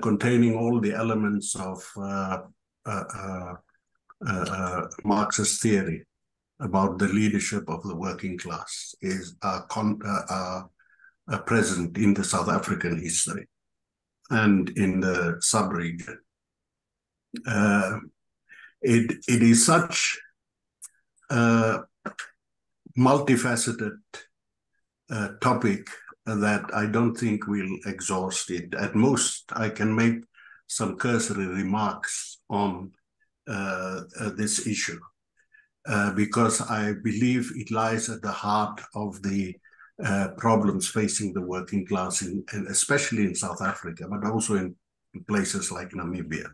containing all the elements of Marxist theory about the leadership of the working class, is present in the South African history and in the sub-region. It is such multifaceted topic that I don't think we'll exhaust it. At most, I can make some cursory remarks on this issue because I believe it lies at the heart of the problems facing the working class, and especially in South Africa, but also in places like Namibia.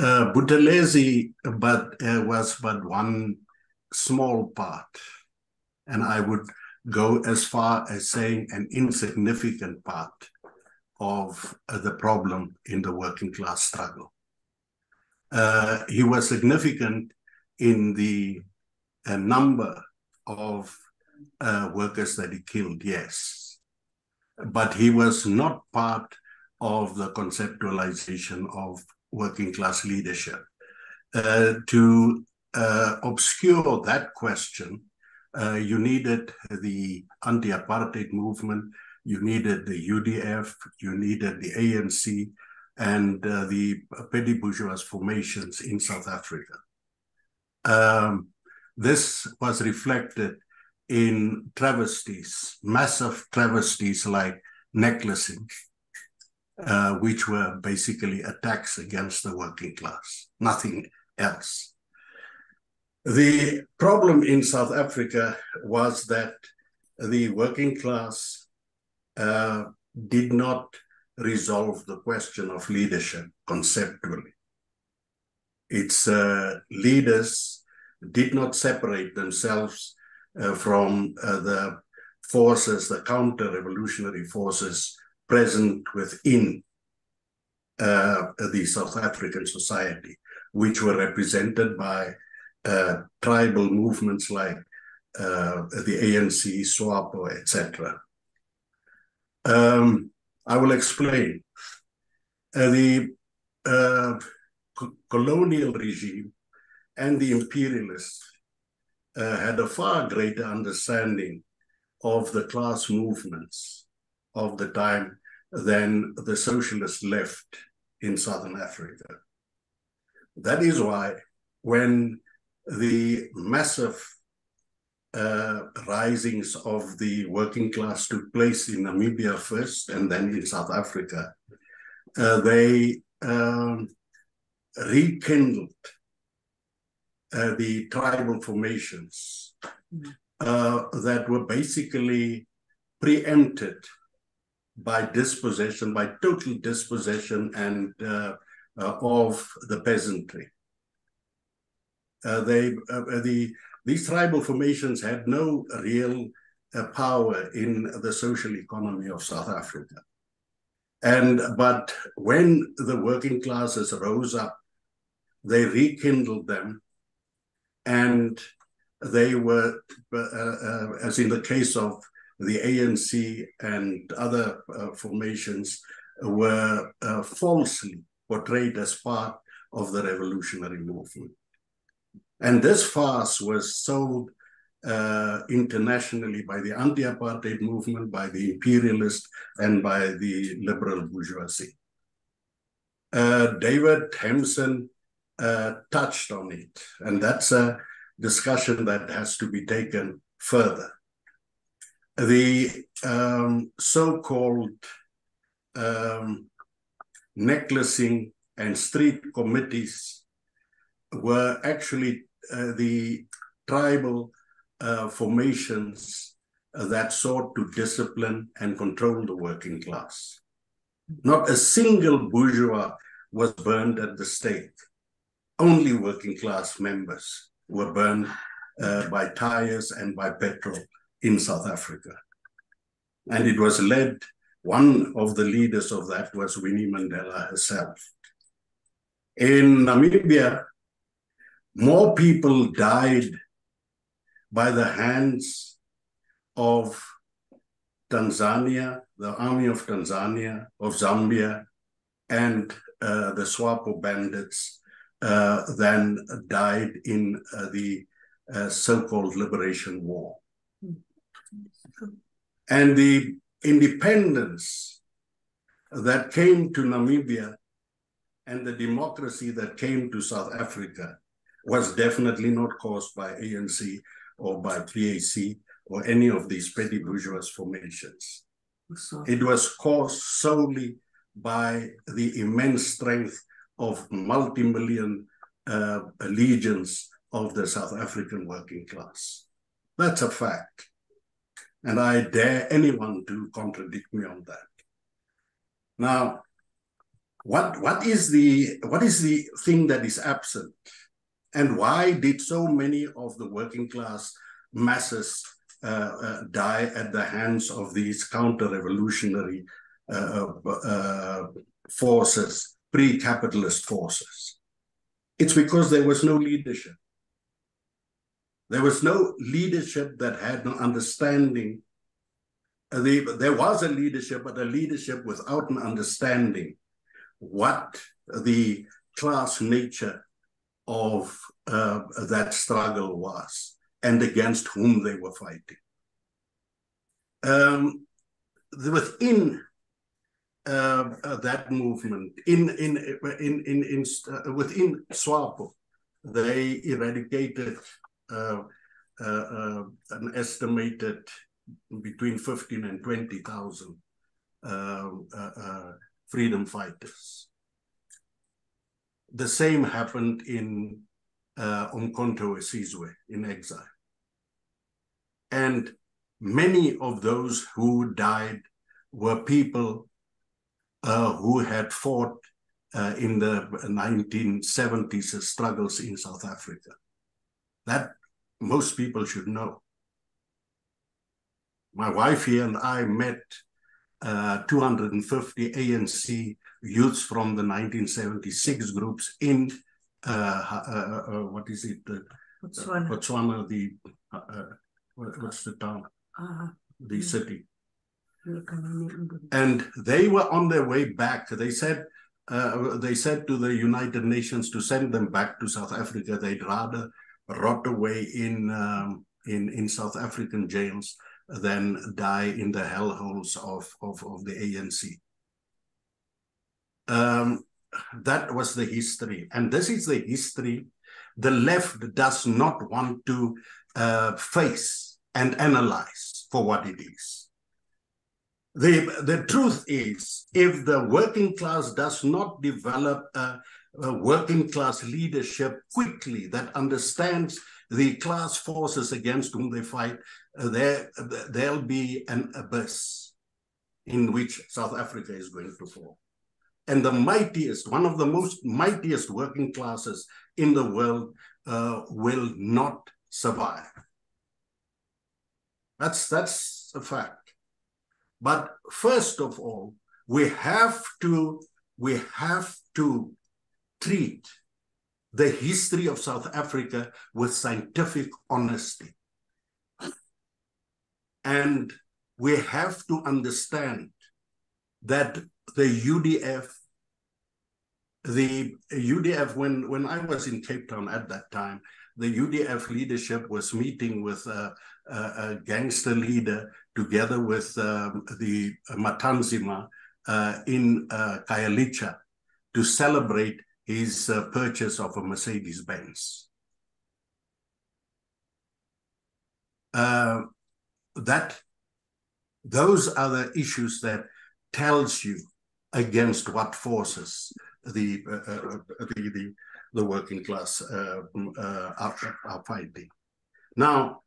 Buthelezi was but one small part, and I would go as far as saying an insignificant part of the problem in the working class struggle. He was significant in the number of workers that he killed, yes, but he was not part of the conceptualization of working class leadership. To obscure that question, you needed the anti-apartheid movement, you needed the UDF, you needed the ANC, and the petty bourgeois formations in South Africa. This was reflected in travesties, massive travesties like necklacing, which were basically attacks against the working class, nothing else. The problem in South Africa was that the working class did not resolve the question of leadership conceptually. Its leaders did not separate themselves from the forces, the counter-revolutionary forces present within the South African society, which were represented by tribal movements like the ANC, SWAPO, etc. I will explain. The colonial regime and the imperialists had a far greater understanding of the class movements of the time than the socialist left in Southern Africa. That is why when the massive risings of the working class took place in Namibia first and then in South Africa, they rekindled the tribal formations that were basically preempted by dispossession, by total dispossession and of the peasantry. These tribal formations had no real power in the social economy of South Africa. But when the working classes rose up, they rekindled them, and they were, as in the case of the ANC and other formations, were falsely portrayed as part of the revolutionary movement. And this farce was sold internationally by the anti-apartheid movement, by the imperialists, and by the liberal bourgeoisie. David Hemson touched on it, and that's a discussion that has to be taken further. The so-called necklacing and street committees were actually the tribal formations that sought to discipline and control the working class. Not a single bourgeois was burned at the stake. Only working class members were burned by tires and by petrol in South Africa. And it was led, one of the leaders of that was Winnie Mandela herself. In Namibia, more people died by the hands of Tanzania, the army of Tanzania, of Zambia, and the SWAPO bandits than died in the so-called Liberation War. And the independence that came to Namibia and the democracy that came to South Africa was definitely not caused by ANC or by PAC or any of these petty bourgeois formations. It was caused solely by the immense strength of multi-million legions of the South African working class. That's a fact. And I dare anyone to contradict me on that. Now, what is the thing that is absent? And why did so many of the working class masses die at the hands of these counter-revolutionary forces, pre-capitalist forces? It's because there was no leadership. There was no leadership that had no understanding. There was a leadership, but a leadership without an understanding what the class nature of that struggle was and against whom they were fighting. Within that movement, within SWAPO, they eradicated an estimated between 15 and 20,000 freedom fighters. The same happened in Umkhonto we Sizwe in exile. And many of those who died were people who had fought in the 1970s struggles in South Africa. That most people should know. My wife here and I met 250 ANC youths from the 1976 groups in what is it? Botswana, what's the town? The city. And they were on their way back. They said to the United Nations to send them back to South Africa. They'd rather rot away in South African jails than die in the hellholes of the ANC. That was the history. And this is the history the left does not want to face and analyze for what it is. The truth is, if the working class does not develop a working class leadership quickly that understands the class forces against whom they fight, there'll be an abyss in which South Africa is going to fall. And the mightiest, one of the most mightiest working classes in the world will not survive. That's a fact. But first of all, we have to treat the history of South Africa with scientific honesty. And we have to understand that the UDF, when I was in Cape Town at that time, the UDF leadership was meeting with a gangster leader together with the Matanzima in Khayelitsha to celebrate his purchase of a Mercedes-Benz. Those are the issues that tells you against what forces the working class are fighting. Now,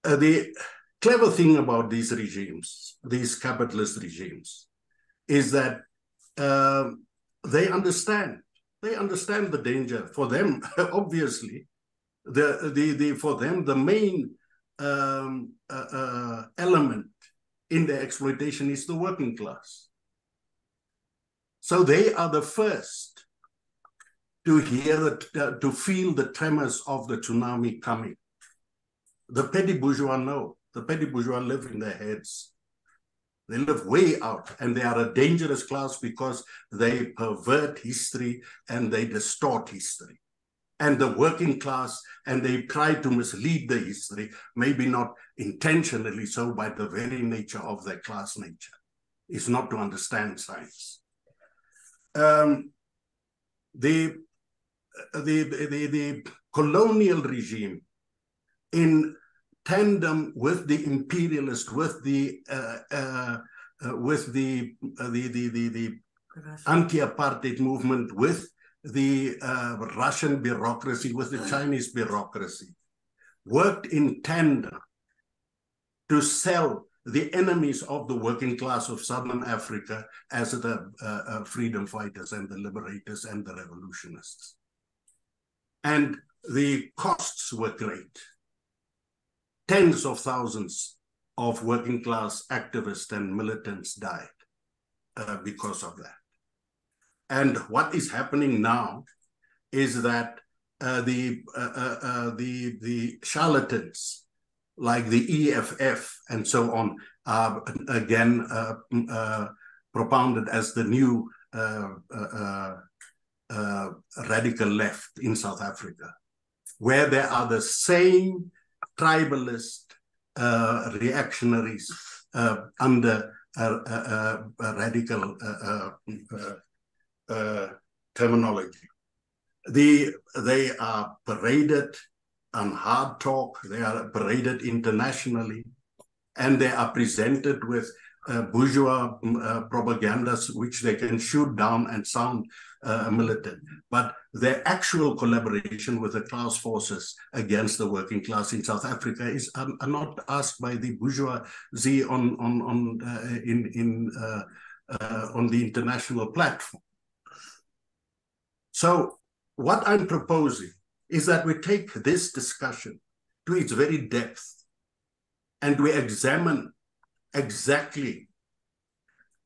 the clever thing about these regimes, these capitalist regimes, is that they understand the danger. For them, obviously, for them the main element in their exploitation is the working class. So they are the first to hear to feel the tremors of the tsunami coming. The petty bourgeois know. The petty bourgeois live in their heads. They live way out, and they are a dangerous class because they pervert history and they distort history. And the working class, and they try to mislead the history, maybe not intentionally so, by the very nature of their class nature, is not to understand science. The colonial regime, in tandem with the imperialist, with the anti-apartheid movement, with the Russian bureaucracy, with the Chinese bureaucracy, worked in tandem to sell the enemies of the working class of Southern Africa as the freedom fighters and the liberators and the revolutionists. And the costs were great. Tens of thousands of working class activists and militants died because of that. And what is happening now is that the charlatans, like the EFF and so on, are again propounded as the new radical left in South Africa, where there are the same tribalist reactionaries under radical terminology. They are paraded on hard talk, they are paraded internationally, and they are presented with bourgeois propagandas which they can shoot down and sound militant. But their actual collaboration with the class forces against the working class in South Africa is are not asked by the bourgeoisie on the international platform. So what I'm proposing is that we take this discussion to its very depth and we examine exactly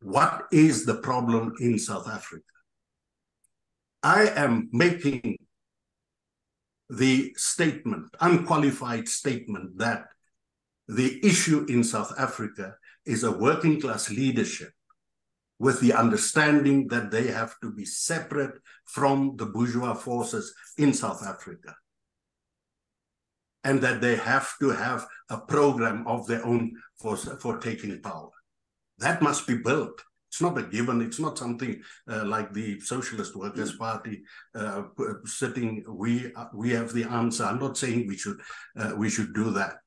what is the problem in South Africa. I am making the statement, unqualified statement, that the issue in South Africa is a working class leadership with the understanding that they have to be separate from the bourgeois forces in South Africa, and that they have to have a program of their own for taking power. That must be built. It's not a given. It's not something like the Socialist Workers' Party sitting, we have the answer. I'm not saying we should do that.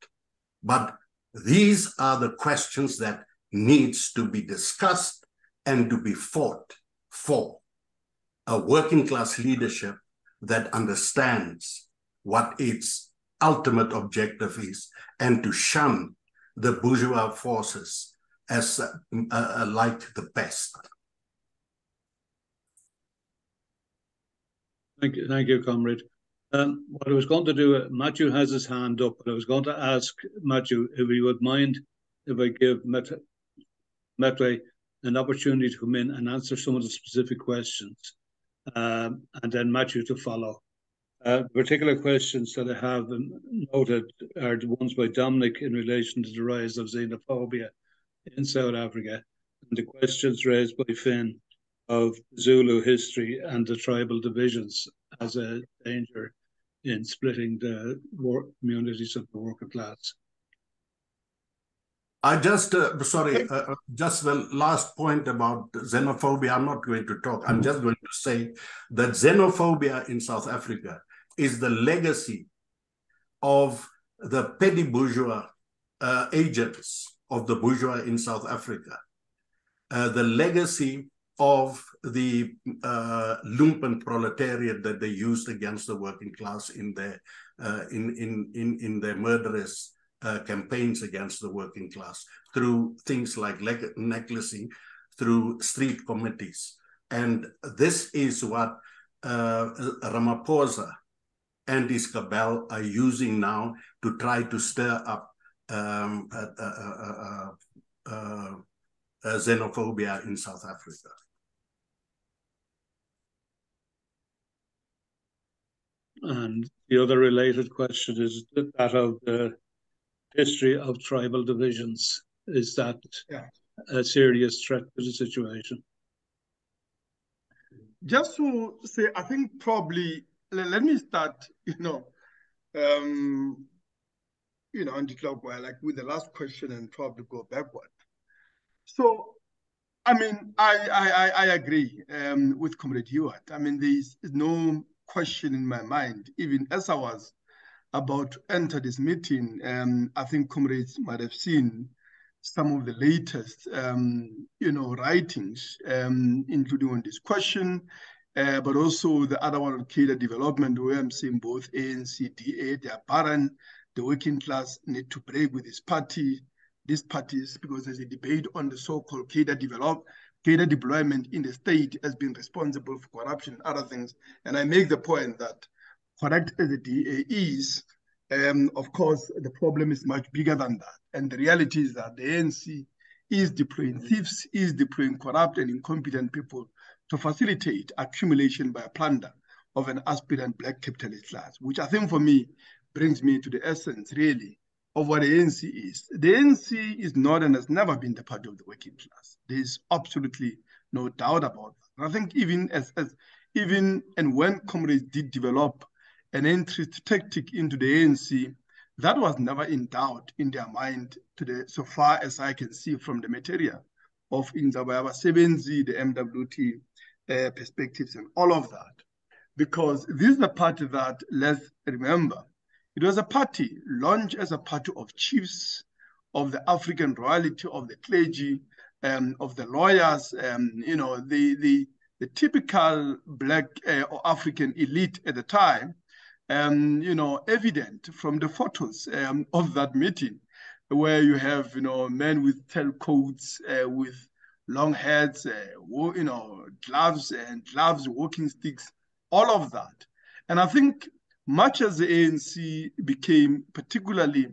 But these are the questions that needs to be discussed and to be fought for. A working class leadership that understands what its ultimate objective is, and to shun the bourgeois forces as like the pest. Thank you, comrade. What I was going to do, Matthew has his hand up, but I was going to ask Matthew if he would mind if I give Mamletwe an opportunity to come in and answer some of the specific questions, and then Matthew to follow. Particular questions that I have noted are the ones by Dominic in relation to the rise of xenophobia in South Africa, and the questions raised by Finn of Zulu history and the tribal divisions as a danger in splitting the communities of the working class. I just, just the last point about xenophobia, I'm not going to talk. I'm just going to say that xenophobia in South Africa is the legacy of the petty bourgeois agents of the bourgeois in South Africa, the legacy of the lumpen proletariat that they used against the working class in their murderous campaigns against the working class through things like necklacing, through street committees. And this is what Ramaphosa and his cabal are using now to try to stir up xenophobia in South Africa. And the other related question is that of the history of tribal divisions. Is that a serious threat to the situation? Just to say, I think probably, let me start, anti-clockwise, like with the last question, and probably go backward. So, I mean, I agree with Comrade Hewitt. I mean, there is no question in my mind, even as I was about to enter this meeting, I think comrades might have seen some of the latest, writings, including on this question, but also the other one on cadre development, where I'm seeing both ANC, DA, they are barren, the working class need to break with these parties, because there's a debate on the so-called cadre deployment in the state has been responsible for corruption and other things. And I make the point that, correct as the DA is, of course, the problem is much bigger than that. And the reality is that the ANC is deploying thieves, is deploying corrupt and incompetent people to facilitate accumulation by plunder of an aspirant black capitalist class, which I think for me brings me to the essence, really, of what the ANC is. The ANC is not and has never been the party of the working class. There's absolutely no doubt about that. And I think even when comrades did develop an entry tactic into the ANC, that was never in doubt in their mind so far as I can see from the material of Gatsha Buthelezi, the MWT perspectives and all of that. Because this is the party that, let's remember, It was a party launched as a party of chiefs, of the African royalty, of the clergy, of the lawyers, the typical Black or African elite at the time, evident from the photos of that meeting, where you have, men with tailcoats, with long heads, gloves, walking sticks, all of that. And I think much as the ANC became, particularly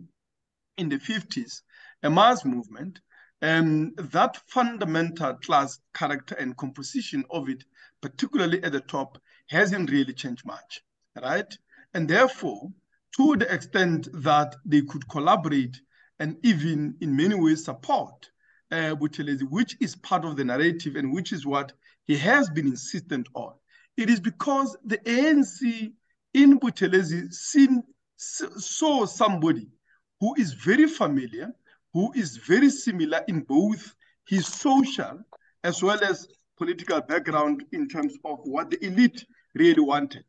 in the 50s, a mass movement, that fundamental class character and composition of it, particularly at the top, hasn't really changed much, right? And therefore, to the extent that they could collaborate and even in many ways support Buthelezi, which is part of the narrative and which is what he has been insistent on, it is because the ANC in Buthelezi saw somebody who is very familiar, who is very similar in both his social as well as political background in terms of what the elite really wanted.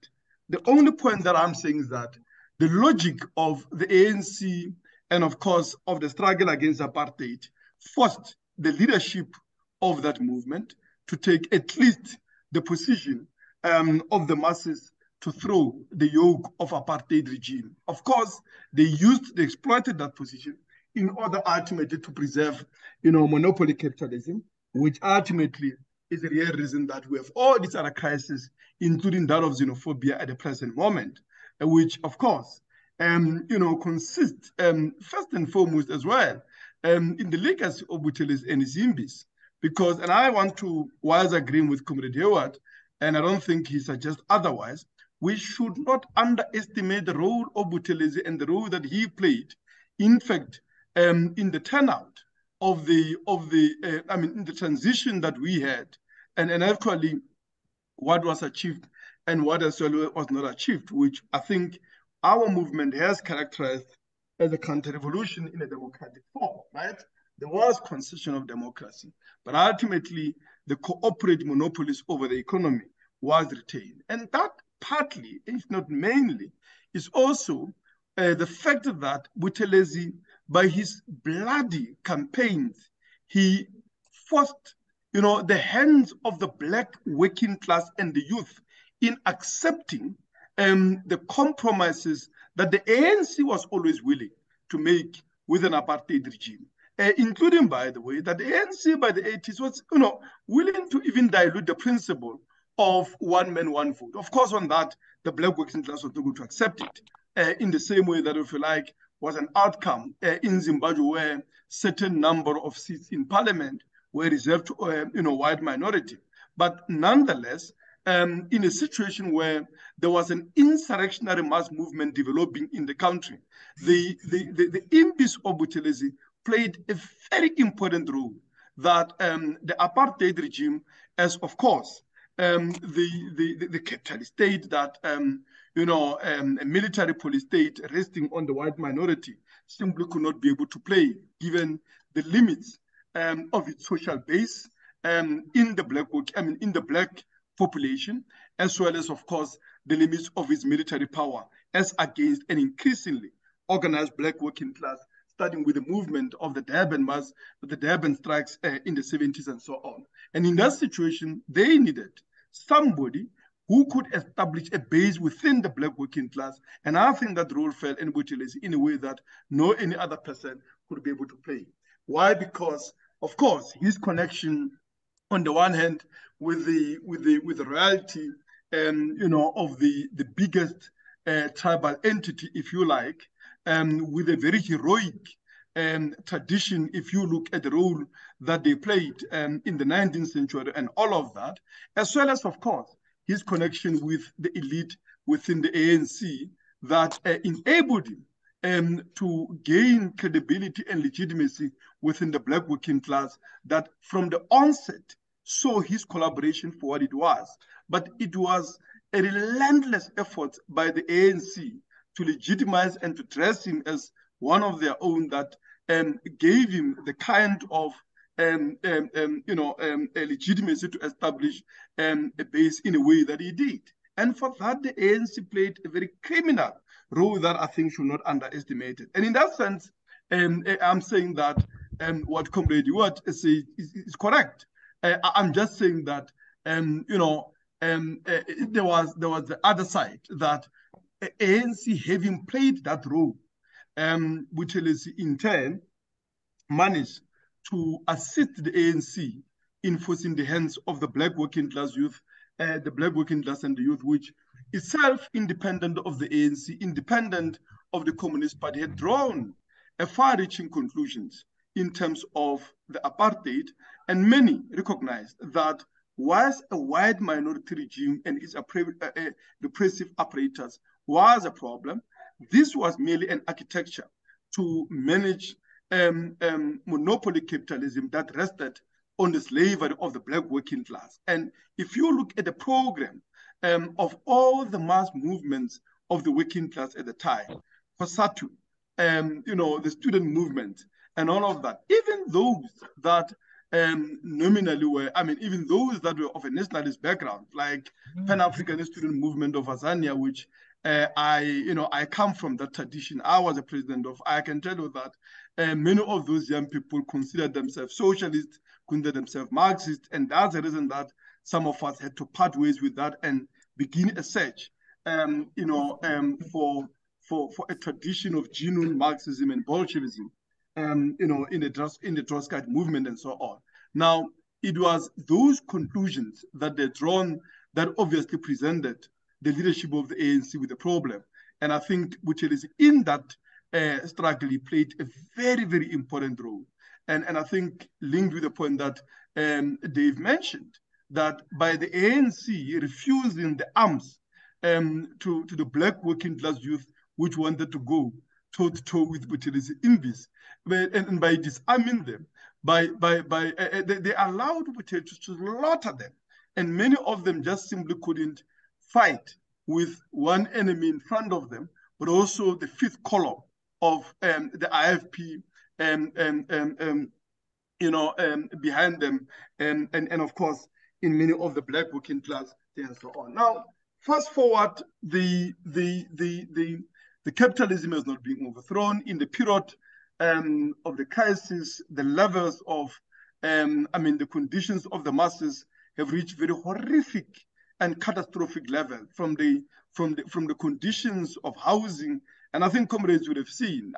The only point that I'm saying is that the logic of the ANC and of course of the struggle against apartheid forced the leadership of that movement to take at least the position of the masses to throw the yoke of apartheid regime. Of course, they exploited that position in order ultimately to preserve, monopoly capitalism, which ultimately is the real reason that we have all these other crises, including that of xenophobia at the present moment, which of course, consists first and foremost as well in the legacy of Buthelezi and Zimbis. Because, and I want to, whilst agreeing with Comrade Hayward, and I don't think he suggests otherwise, we should not underestimate the role of Buthelezi and the role that he played, in fact, in the turnout of in the transition that we had, and actually what was achieved and what as well was not achieved, which I think our movement has characterized as a counter-revolution in a democratic form, right? There was concession of democracy, but ultimately the cooperative monopolies over the economy was retained. And that partly, if not mainly, is also the fact that Buthelezi, by his bloody campaigns, he forced, the hands of the Black working class and the youth in accepting the compromises that the ANC was always willing to make with an apartheid regime. Including, by the way, that the ANC by the 80s was, willing to even dilute the principle of one man, one vote. Of course, on that, the Black working class was not going to accept it in the same way that, if you like, was an outcome in Zimbabwe where certain number of seats in parliament were reserved to, white minority. But nonetheless, in a situation where there was an insurrectionary mass movement developing in the country, the impies of Buthelezi played a very important role that the apartheid regime, as of course, the capitalist state that, a military police state resting on the white minority simply could not be able to play, given the limits of its social base in the Black population, as well as, of course, the limits of its military power, as against an increasingly organized Black working class, starting with the movement of the Durban strikes in the 70s and so on. And in that situation, they needed somebody who could establish a base within the Black working class. And I think that role fell in Buthelezi in a way that no any other person could be able to play. Why? Because, of course, his connection, on the one hand, with the royalty, of the biggest tribal entity, if you like, with a very heroic tradition, if you look at the role that they played in the 19th century and all of that, as well as, of course, his connection with the elite within the ANC that enabled him to gain credibility and legitimacy within the Black working class that from the onset saw his collaboration for what it was. But it was a relentless effort by the ANC to legitimize and to dress him as one of their own that gave him the kind of a legitimacy to establish a base in a way that he did. And for that, the ANC played a very criminal role that I think should not underestimate it. And in that sense, I'm saying that what Comrade Ewart is correct. I'm just saying that, there was the other side, that ANC having played that role, Buthelezi in turn managed to assist the ANC in forcing the hands of the black working class youth, the black working class and the youth, which itself, independent of the ANC, independent of the Communist Party, had drawn far-reaching conclusions in terms of the apartheid, and many recognized that whilst a white minority regime and its repressive apparatus was a problem, this was merely an architecture to manage monopoly capitalism that rested on the slavery of the black working class. And if you look at the program of all the mass movements of the working class at the time, COSATU, the student movement, and all of that, even those that nominally were, even those that were of a nationalist background, like Pan-Africanist Student Movement of Azania, which I come from that tradition. I was a president of. I can tell you that many of those young people consider themselves socialists, consider themselves Marxists, and that's the reason that some of us had to part ways with that and begin a search, for a tradition of genuine Marxism and Bolshevism, in the Trotskyite movement and so on. Now, it was those conclusions that they're drawn that obviously presented the leadership of the ANC with a problem. And I think Buthelezi in that struggle, he played a very, very important role. And I think linked with the point that Dave mentioned, that by the ANC refusing the arms to the black working class youth, which wanted to go toe-to-toe with Buthelezi in this, and by disarming them, they allowed Buthelezi to slaughter them. And many of them just simply couldn't fight with one enemy in front of them, but also the fifth column of the IFP behind them, and of course, in many of the black working class and so on. Now, fast forward, the capitalism has not been overthrown. In the period of the crisis, the levels of, the conditions of the masses have reached very horrific and catastrophic level from the conditions of housing. And I think comrades would have seen,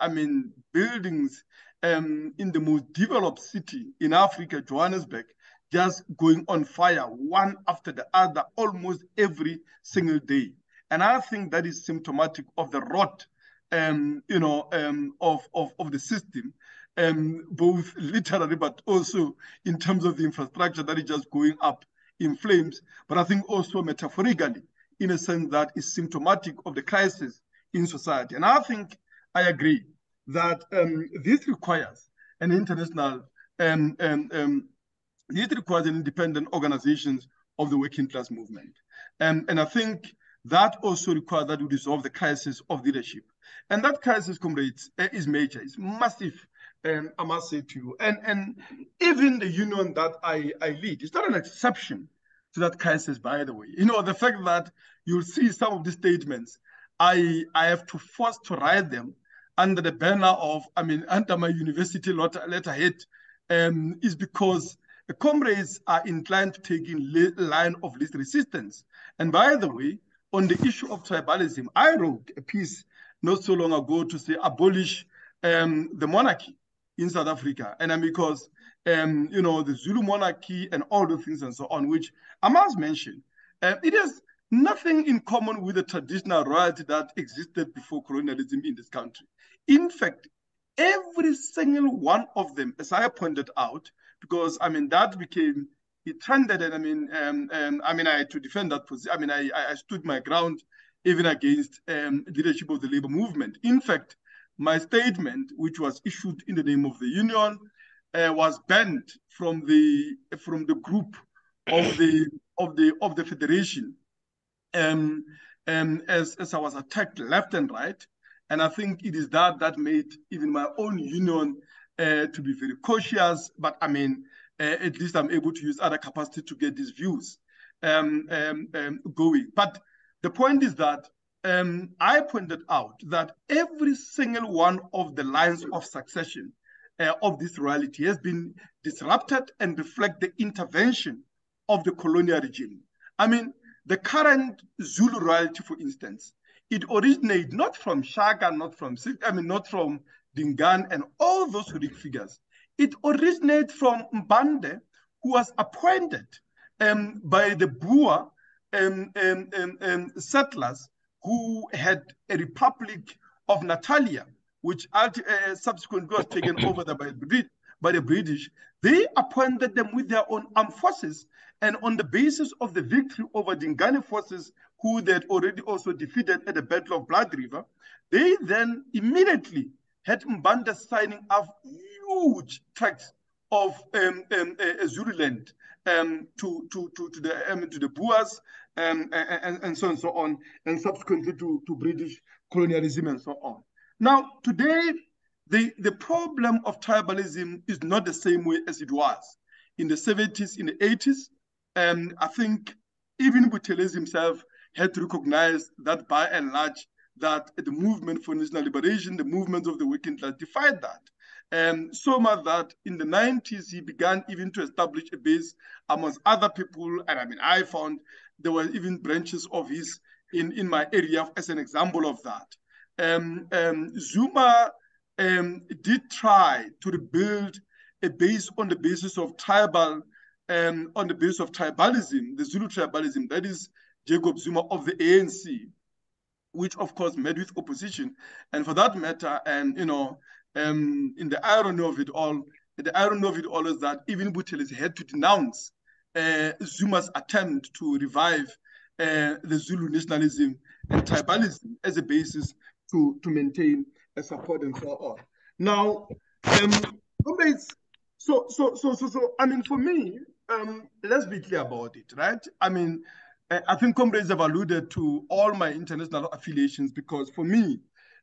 buildings in the most developed city in Africa, Johannesburg, just going on fire one after the other almost every single day. And I think that is symptomatic of the rot of the system, both literally, but also in terms of the infrastructure that is just going up in flames, but I think also metaphorically, in a sense that is symptomatic of the crisis in society. And I think I agree that this requires an international, this requires an independent organizations of the working class movement. And I think that also requires that we resolve the crisis of leadership. And that crisis, comrades, is major, it's massive. I must say to you, and even the union that I lead is not an exception to that crisis, by the way. The fact that you'll see some of the statements, I have to force to write them under the banner of, under my university letterhead, is because the comrades are inclined to take in line of least resistance. And by the way, on the issue of tribalism, I wrote a piece not so long ago to say abolish the monarchy in South Africa. And because, the Zulu monarchy and all the things and so on, which I must mention, it has nothing in common with the traditional royalty that existed before colonialism in this country. In fact, every single one of them, as I pointed out, because, that became, it trended, and I had to defend that position. I stood my ground even against leadership of the labor movement. In fact, my statement, which was issued in the name of the union, was banned from the group of the federation, as I was attacked left and right. And I think it is that made even my own union to be very cautious. But at least I'm able to use other capacity to get these views going. But the point is that I pointed out that every single one of the lines of succession of this reality has been disrupted and reflect the intervention of the colonial regime. I mean, the current Zulu royalty, for instance, it originates not from Shaka, not from Dingaan and all those horrific figures. It originates from Mbande, who was appointed by the Boer settlers who had a Republic of Natalia, which subsequently was taken over by the British. They appointed them with their own armed forces, and on the basis of the victory over the Ngani forces, who they had already also defeated at the Battle of Blood River, they then immediately had Mbanda signing up huge tracts of Zululand to the Boers and so on and so on, and subsequently to British colonialism and so on. Now, today, the problem of tribalism is not the same way as it was in the 70s, in the 80s. I think even Buthelezi himself had to recognize that by and large, that the movement for national liberation, the movement of the working class defied that. So much that in the 90s, he began even to establish a base amongst other people. And I mean, I found there were even branches of his in my area as an example of that. Zuma did try to rebuild a base on the basis of tribalism, the Zulu tribalism, that is Jacob Zuma of the ANC, which of course met with opposition. And for that matter, in the irony of it all, is that even Buthelezi had to denounce Zuma's attempt to revive the Zulu nationalism and tribalism as a basis to maintain a support and so on. Now, so I mean, for me, let's be clear about it, right? I mean, I think comrades have alluded to all my international affiliations, because for me,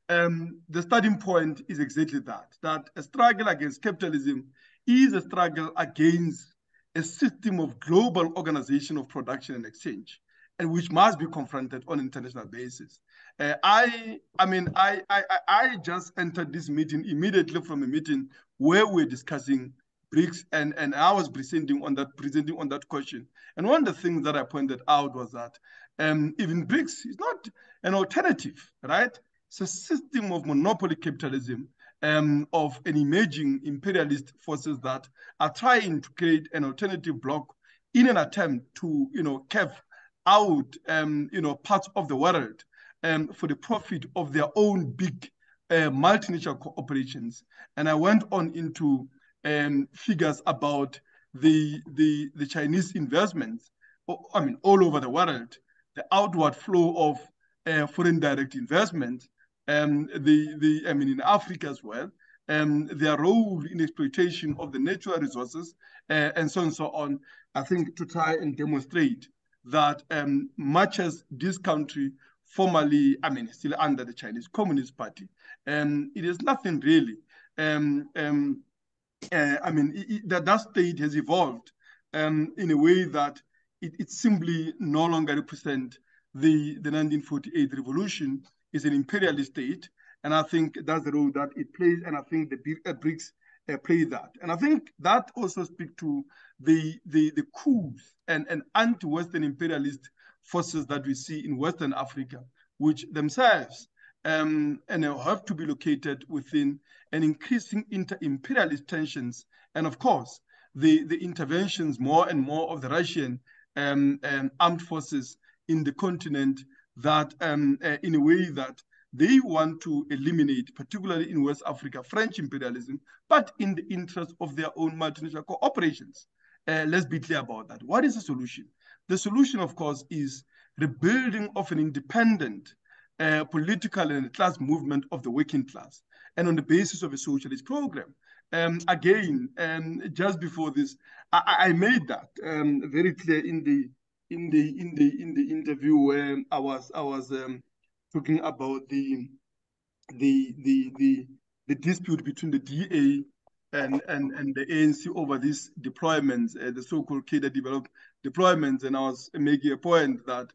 the starting point is exactly that a struggle against capitalism is a struggle against a system of global organization of production and exchange, and which must be confronted on an international basis. I just entered this meeting immediately from a meeting where we're discussing BRICS, and I was presenting on that question. And one of the things that I pointed out was that even BRICS is not an alternative, right? It's a system of monopoly capitalism of an emerging imperialist forces that are trying to create an alternative bloc in an attempt to, carve out, parts of the world for the profit of their own big multinational corporations. And I went on into figures about the Chinese investments, all over the world, the outward flow of foreign direct investment, in Africa as well, their role in exploitation of the natural resources, and so on and so on. I think to try and demonstrate that much as this country formerly, still under the Chinese Communist Party, it is nothing really. That state has evolved in a way that it simply no longer represents the 1948 revolution. Is an imperialist state, and I think that's the role that it plays, and I think the BRICS play that. And I think that also speaks to the coups and anti-Western imperialist forces that we see in Western Africa, which themselves have to be located within an increasing inter-imperialist tensions, and of course, the interventions more and more of the Russian armed forces in the continent that in a way that they want to eliminate, particularly in West Africa, French imperialism, but in the interest of their own multinational corporations. Let's be clear about that. What is the solution? The solution, of course, is rebuilding of an independent political and class movement of the working class, and on the basis of a socialist program. Just before this, I made that very clear in the interview where I was talking about the dispute between the DA and the ANC over these deployments, the so-called cadre developed deployments, and I was making a point that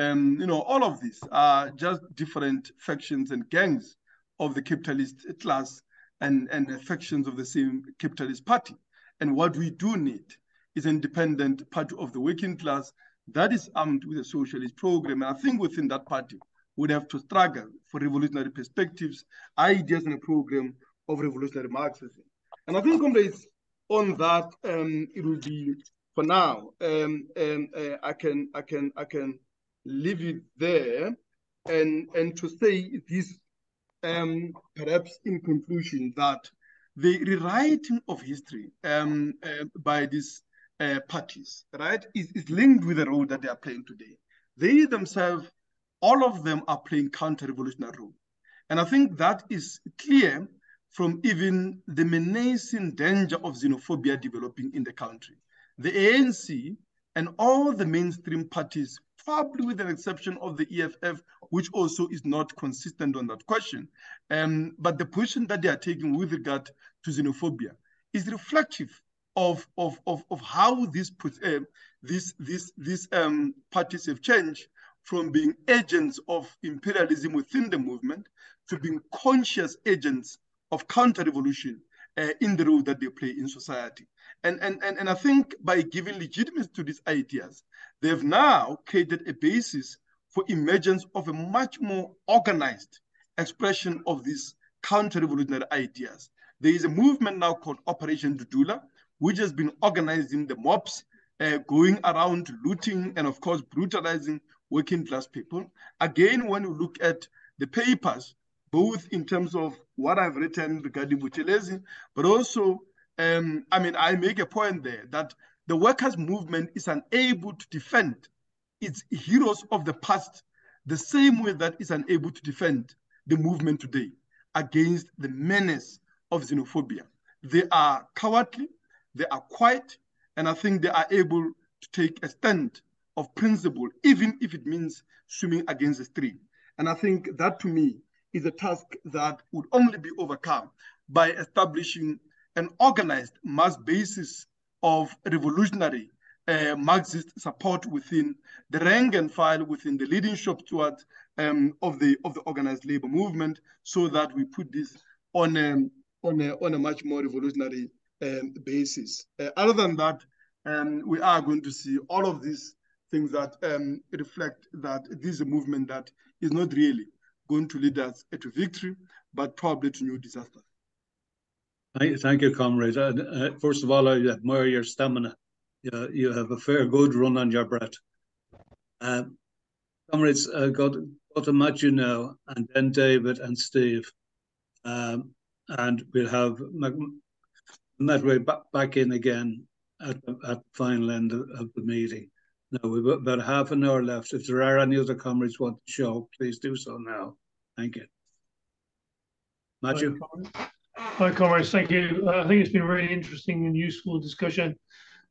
All of these are just different factions and gangs of the capitalist class and factions of the same capitalist party. And what we do need is an independent party of the working class that is armed with a socialist program. And I think within that party, we'd have to struggle for revolutionary perspectives, ideas, and a program of revolutionary Marxism. And I think, comrades, on that, it will be for now. I can leave it there, and to say this, perhaps in conclusion, that the rewriting of history by these parties, right, is linked with the role that they are playing today. They themselves, all of them, are playing counter-revolutionary role. And I think that is clear from even the menacing danger of xenophobia developing in the country. The ANC and all the mainstream parties, probably with the exception of the EFF, which also is not consistent on that question, but the position that they are taking with regard to xenophobia is reflective of how these parties have changed from being agents of imperialism within the movement to being conscious agents of counter-revolution in the role that they play in society. And I think by giving legitimacy to these ideas, they've now created a basis for emergence of a much more organized expression of these counter-revolutionary ideas. There is a movement now called Operation Dudula, which has been organizing the mobs, going around looting and, of course, brutalizing working class people. Again, when you look at the papers, both in terms of what I've written regarding Buthelezi, but also, I make a point there that the workers' movement is unable to defend its heroes of the past the same way that it's unable to defend the movement today against the menace of xenophobia. They are cowardly, they are quiet, and I think they are able to take a stand of principle, even if it means swimming against the stream. And I think that, to me, is a task that would only be overcome by establishing an organized mass basis of revolutionary Marxist support within the rank and file, within the leading shop stewards of the organized labor movement, so that we put this on a much more revolutionary basis. Other than that, we are going to see all of these things that reflect that this is a movement that is not really going to lead us to victory, but probably to new disasters. Thank you, comrade. First of all, I admire your stamina. You have a fair good run on your breath. Comrades, go to Matthew now, and then David and Steve. And we'll have Mamletwe back in again at the final end of the meeting. Now, we've about half an hour left. If there are any other comrades who want to show, please do so now. Thank you. Matthew? Hi, comrades. Thank you. I think it's been a really interesting and useful discussion,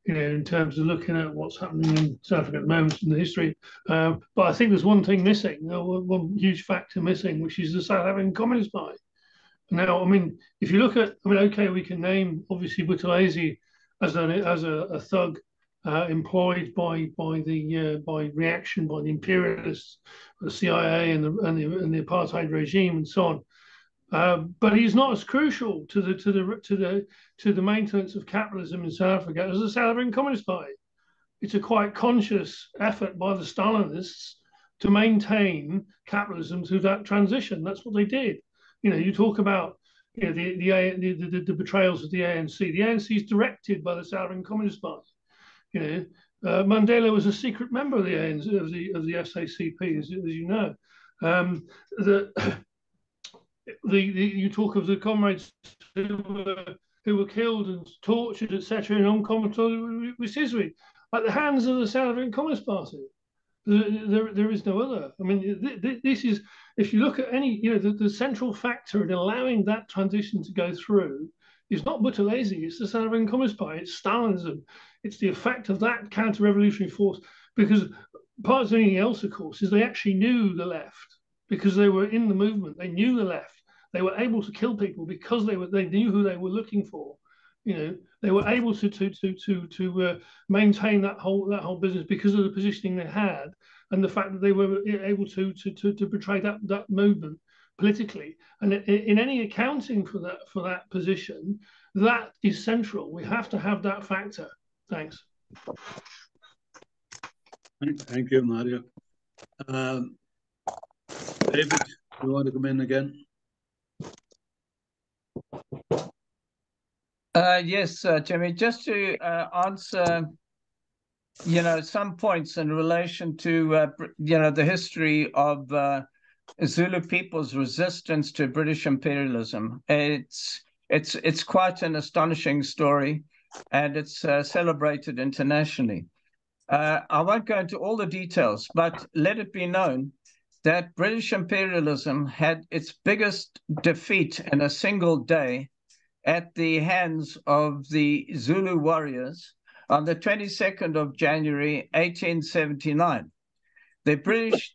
in terms of looking at what's happening in South Africa at the moment in the history. But I think there's one thing missing, one huge factor missing, which is the South African Communist Party. Now, if you look at, okay, we can name obviously Buthelezi as a thug employed by reaction by the imperialists, the CIA, and the apartheid regime, and so on. But he's not as crucial to the maintenance of capitalism in South Africa as the South African Communist Party. It's a quite conscious effort by the Stalinists to maintain capitalism through that transition. That's what they did. You talk about the betrayals of the ANC. The ANC is directed by the South African Communist Party. Mandela was a secret member of the ANC, of the SACP, as you know. You talk of the comrades who were killed and tortured, etc., in Umkhonto we Sizwe, at the hands of the South African Communist Party. There is no other. This is, if you look at any, the central factor in allowing that transition to go through is not Buthelezi, it's the South African Communist Party, it's Stalinism, it's the effect of that counter-revolutionary force. Because part of anything else, of course, is they actually knew the left because they were in the movement. They knew the left. They were able to kill people because they knew who they were looking for. They were able to maintain that whole business because of the positioning they had, and the fact that they were able to portray that movement politically. And in any accounting for that position, that is central. We have to have that factor. Thanks. Thank you, Mario. David, you want to come in again? Yes, Jimmy, just to answer, some points in relation to, the history of Zulu people's resistance to British imperialism. It's quite an astonishing story, and it's celebrated internationally. I won't go into all the details, but let it be known that British imperialism had its biggest defeat in a single day at the hands of the Zulu warriors on the 22nd of January, 1879. The British,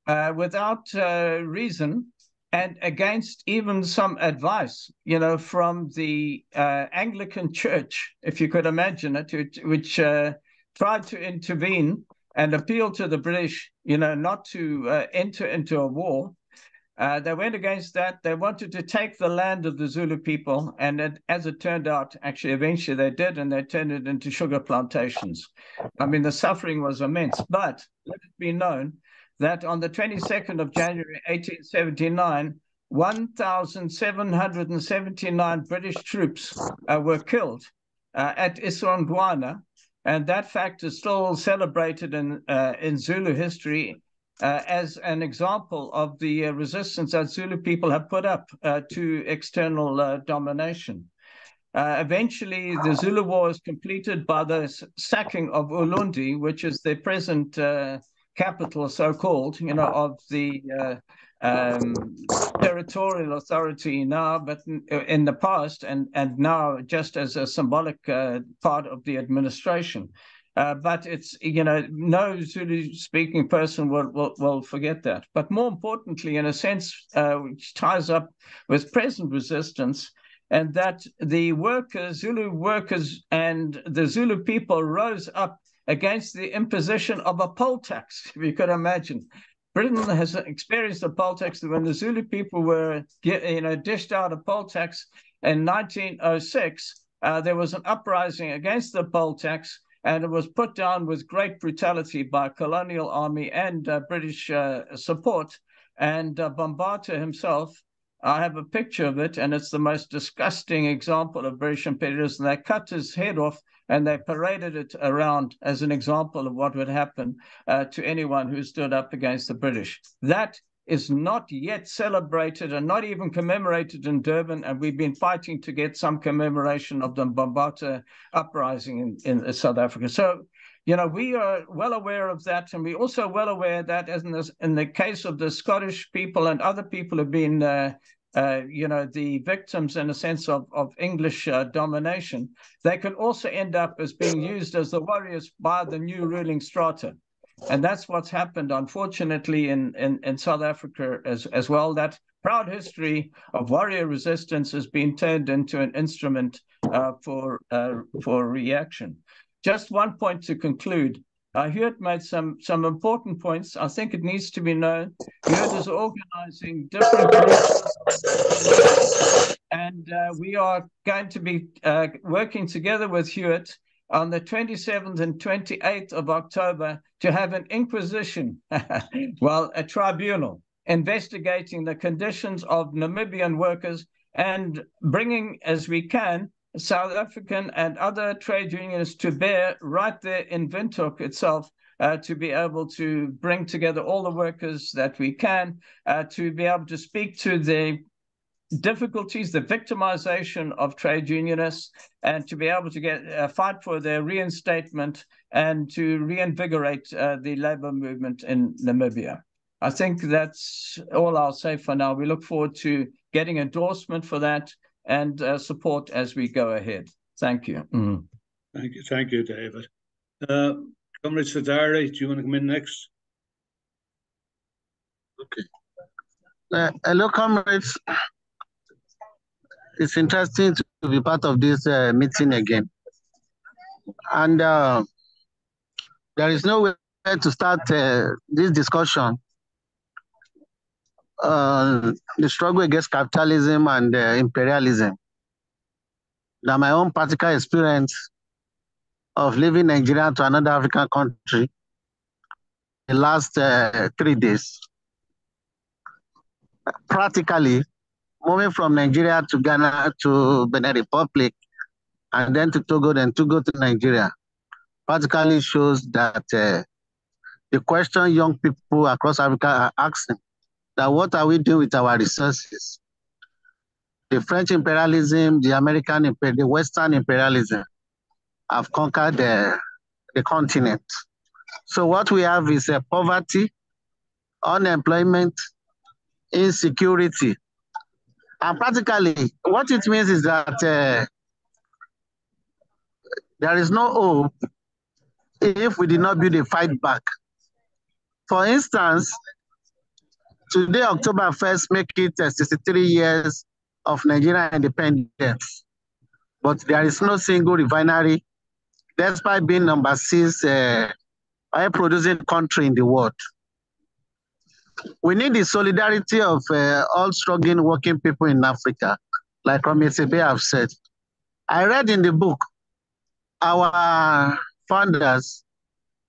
without reason and against even some advice, from the Anglican Church, if you could imagine it, which tried to intervene and appeal to the British, not to enter into a war. They went against that. They wanted to take the land of the Zulu people, and as it turned out, actually, eventually they did, and they turned it into sugar plantations. I mean, the suffering was immense, but let it be known that on the 22nd of January, 1879, 1,779 British troops were killed at Isongwana, and that fact is still celebrated in Zulu history as an example of the resistance that Zulu people have put up to external domination. Eventually, the Zulu War is completed by the sacking of Ulundi, which is the present capital, so-called, of the territorial authority now, but in the past, and now just as a symbolic part of the administration. But it's, no Zulu-speaking person will forget that. But more importantly, in a sense, which ties up with present resistance, and that the workers, Zulu workers and the Zulu people rose up against the imposition of a poll tax, if you could imagine. Britain has experienced a poll tax when the Zulu people were, dished out a poll tax in 1906. There was an uprising against the poll tax, and it was put down with great brutality by colonial army and British support. And Bambata himself, I have a picture of it, and it's the most disgusting example of British imperialism. They cut his head off, and they paraded it around as an example of what would happen to anyone who stood up against the British. That is not yet celebrated and not even commemorated in Durban, and we've been fighting to get some commemoration of the Bambata uprising in South Africa. So, we are well aware of that, and we're also well aware that, as in the case of the Scottish people and other people who have been, the victims in a sense of English domination, they can also end up as being used as the warriors by the new ruling strata. And that's what's happened, unfortunately, in South Africa as well. That proud history of warrior resistance has been turned into an instrument for reaction. Just one point to conclude. Hewitt made some important points. I think it needs to be known. Hewitt is organizing different groups, and we are going to be working together with Hewitt on the 27th and 28th of October to have an inquisition, a tribunal, investigating the conditions of Namibian workers and bringing, as we can, South African and other trade unions to bear right there in Windhoek itself, to be able to bring together all the workers that we can, to be able to speak to the difficulties, the victimization of trade unionists, and to be able to fight for their reinstatement and to reinvigorate the labor movement in Namibia. I think that's all I'll say for now. We look forward to getting endorsement for that and support as we go ahead. Thank you. Thank you, David. Comrade Sadari, do you want to come in next? Okay. Hello, comrades. It's interesting to be part of this meeting again. And there is no way to start this discussion on the struggle against capitalism and imperialism, that my own practical experience of leaving Nigeria to another African country the last 3 days. Practically, moving from Nigeria to Ghana to Benin Republic, and then to Togo, then Togo to Nigeria, practically shows that the question young people across Africa are asking, that what are we doing with our resources? The French imperialism, the American imperialism, the Western imperialism have conquered the continent. So what we have is poverty, unemployment, insecurity. And practically, what it means is that there is no hope if we did not build a fight back. For instance, today, October 1st, make it 63 years of Nigerian independence. But there is no single refinery, despite being number 6 oil-producing country in the world. We need the solidarity of all struggling working people in Africa, like Mamletwe Sebei have said. I read in the book, our founders,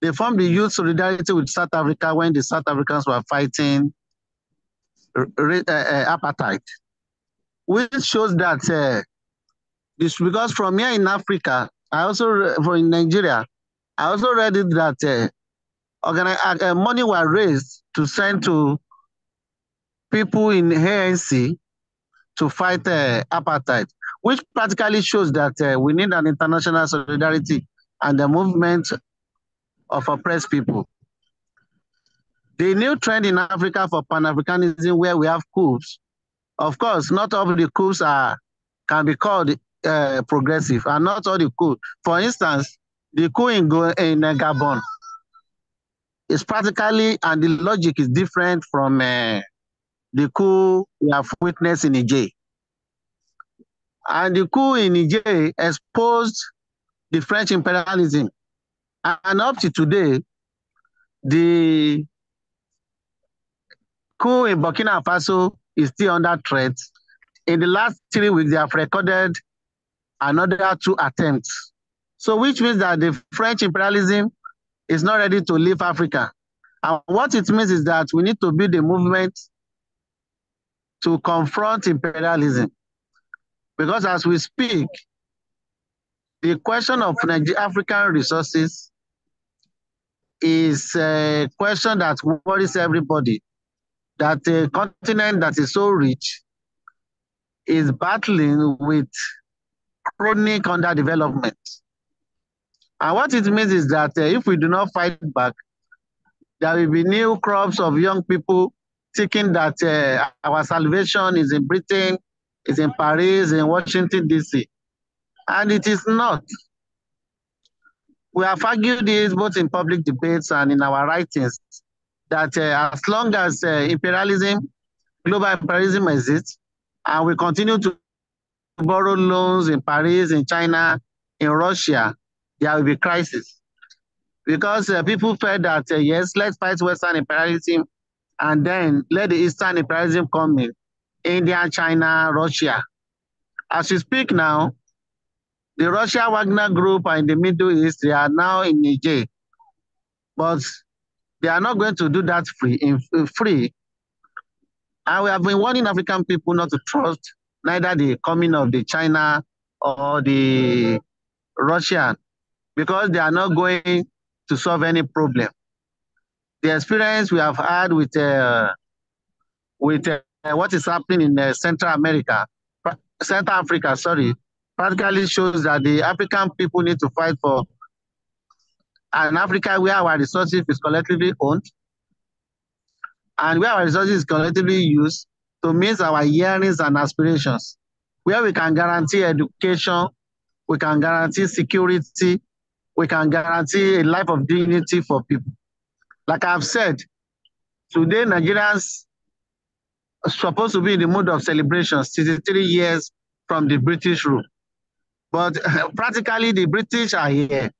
they formed the Youth Solidarity with South Africa when the South Africans were fighting apartheid, which shows that this, because from here in Africa, in Nigeria, I also read it that money was raised to send to people in ANC to fight apartheid, which practically shows that we need an international solidarity and the movement of oppressed people. The new trend in Africa for Pan-Africanism, where we have coups, of course, not all the coups can be called progressive, and not all the coups. For instance, the coup in Gabon is practically, and the logic is different from the coup we have witnessed in Niger. And the coup in Niger exposed the French imperialism. And up to today, the coup in Burkina Faso is still under threat. In the last 3 weeks, they have recorded another 2 attempts. So which means that the French imperialism is not ready to leave Africa. And what it means is that we need to build a movement to confront imperialism. Because as we speak, the question of African resources is a question that worries everybody. That a continent that is so rich is battling with chronic underdevelopment. And what it means is that if we do not fight back, there will be new crops of young people thinking that our salvation is in Britain, is in Paris, in Washington, D.C. And it is not. We have argued this both in public debates and in our writings, that as long as imperialism, global imperialism exists, and we continue to borrow loans in Paris, in China, in Russia, there will be crisis. Because people felt that, yes, let's fight Western imperialism, and then let the Eastern imperialism come in, India, China, Russia. As we speak now, the Russia Wagner group are in the Middle East, they are now in Niger. But they are not going to do that free. And we have been warning African people not to trust neither the coming of the China or the Russian, because they are not going to solve any problem. The experience we have had with what is happening in Central Africa, practically shows that the African people need to fight for an Africa where our resources is collectively owned and where our resources is collectively used to meet our yearnings and aspirations, where we can guarantee education, we can guarantee security, we can guarantee a life of dignity for people. Like I've said, today Nigerians are supposed to be in the mood of celebration, 63 years from the British rule. But practically the British are here.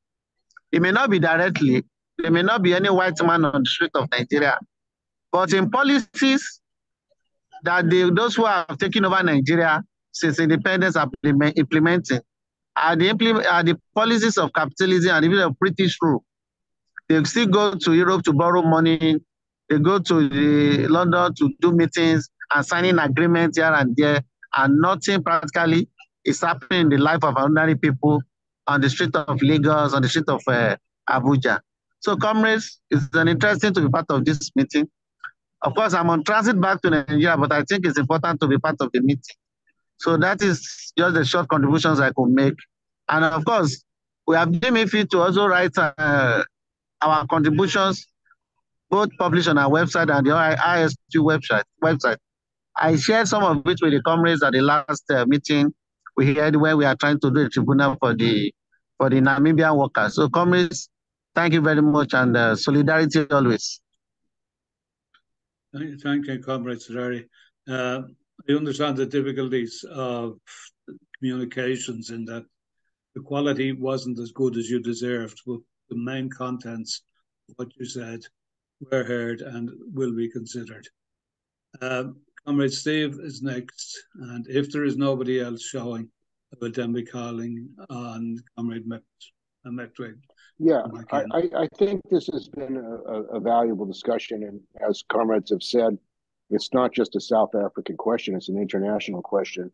It may not be directly, There may not be any white man on the street of Nigeria, but in policies that those who have taken over Nigeria since independence are implementing are the policies of capitalism and even of British rule. They still go to Europe to borrow money. They go to London to do meetings and signing agreements here and there, and nothing practically is happening in the life of ordinary people on the street of Lagos, on the street of Abuja. So, comrades, it's an interesting to be part of this meeting. Of course, I'm on transit back to Nigeria, but I think it's important to be part of the meeting. So that is just the short contributions I could make. And of course, we have deemed it fit to also write our contributions, both published on our website and the IST website. I shared some of it with the comrades at the last meeting we had where we are trying to do a tribunal for the Namibian workers. So comrades, thank you very much, and solidarity always. Thank you, Comrade Serrari. I understand the difficulties of communications in that the quality wasn't as good as you deserved, but the main contents of what you said were heard and will be considered. Comrade Steve is next, and if there is nobody else showing, I will then be calling on Comrade Mamletwe. Yeah, I think this has been a valuable discussion, and as comrades have said, it's not just a South African question, it's an international question.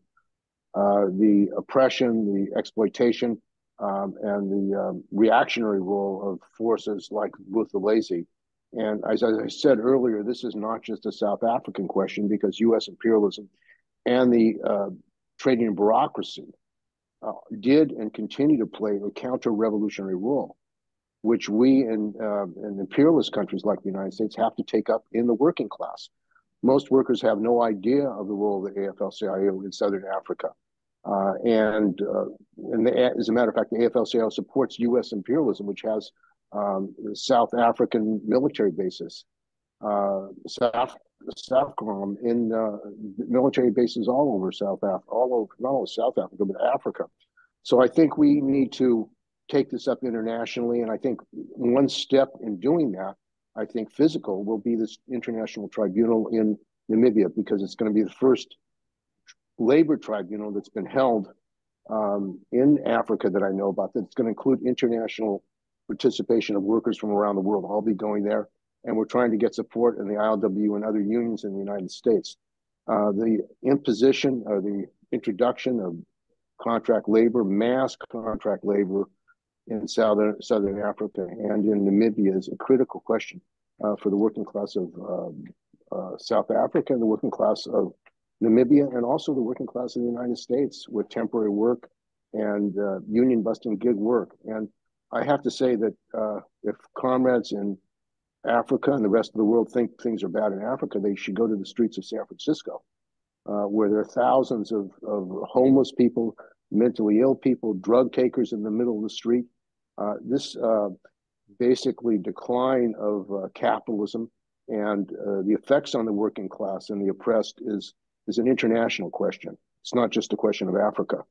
The oppression, the exploitation, and the reactionary role of forces like Buthelezi. And as I said earlier, this is not just a South African question, because U.S. imperialism and the trade union bureaucracy did and continue to play a counter-revolutionary role, which we in imperialist countries like the United States have to take up in the working class. Most workers have no idea of the role of the AFL-CIO in Southern Africa. As a matter of fact, the AFL-CIO supports U.S. imperialism, which has South African military bases, SAFCOM in military bases all over South Africa, not only South Africa, but Africa. So I think we need to take this up internationally, and I think one step in doing that, I think physical, will be this international tribunal in Namibia, because it's going to be the first labor tribunal that's been held in Africa that I know about, that's going to include international participation of workers from around the world. I'll be going there, and we're trying to get support in the ILW and other unions in the United States. The imposition or the introduction of contract labor, mass contract labor in Southern Africa and in Namibia is a critical question for the working class of South Africa and the working class of Namibia, and also the working class of the United States with temporary work and union busting gig work. And I have to say that if comrades in Africa and the rest of the world think things are bad in Africa, they should go to the streets of San Francisco, where there are thousands of homeless people, mentally ill people, drug takers in the middle of the street. This basically decline of capitalism and the effects on the working class and the oppressed is an international question. It's not just a question of Africa.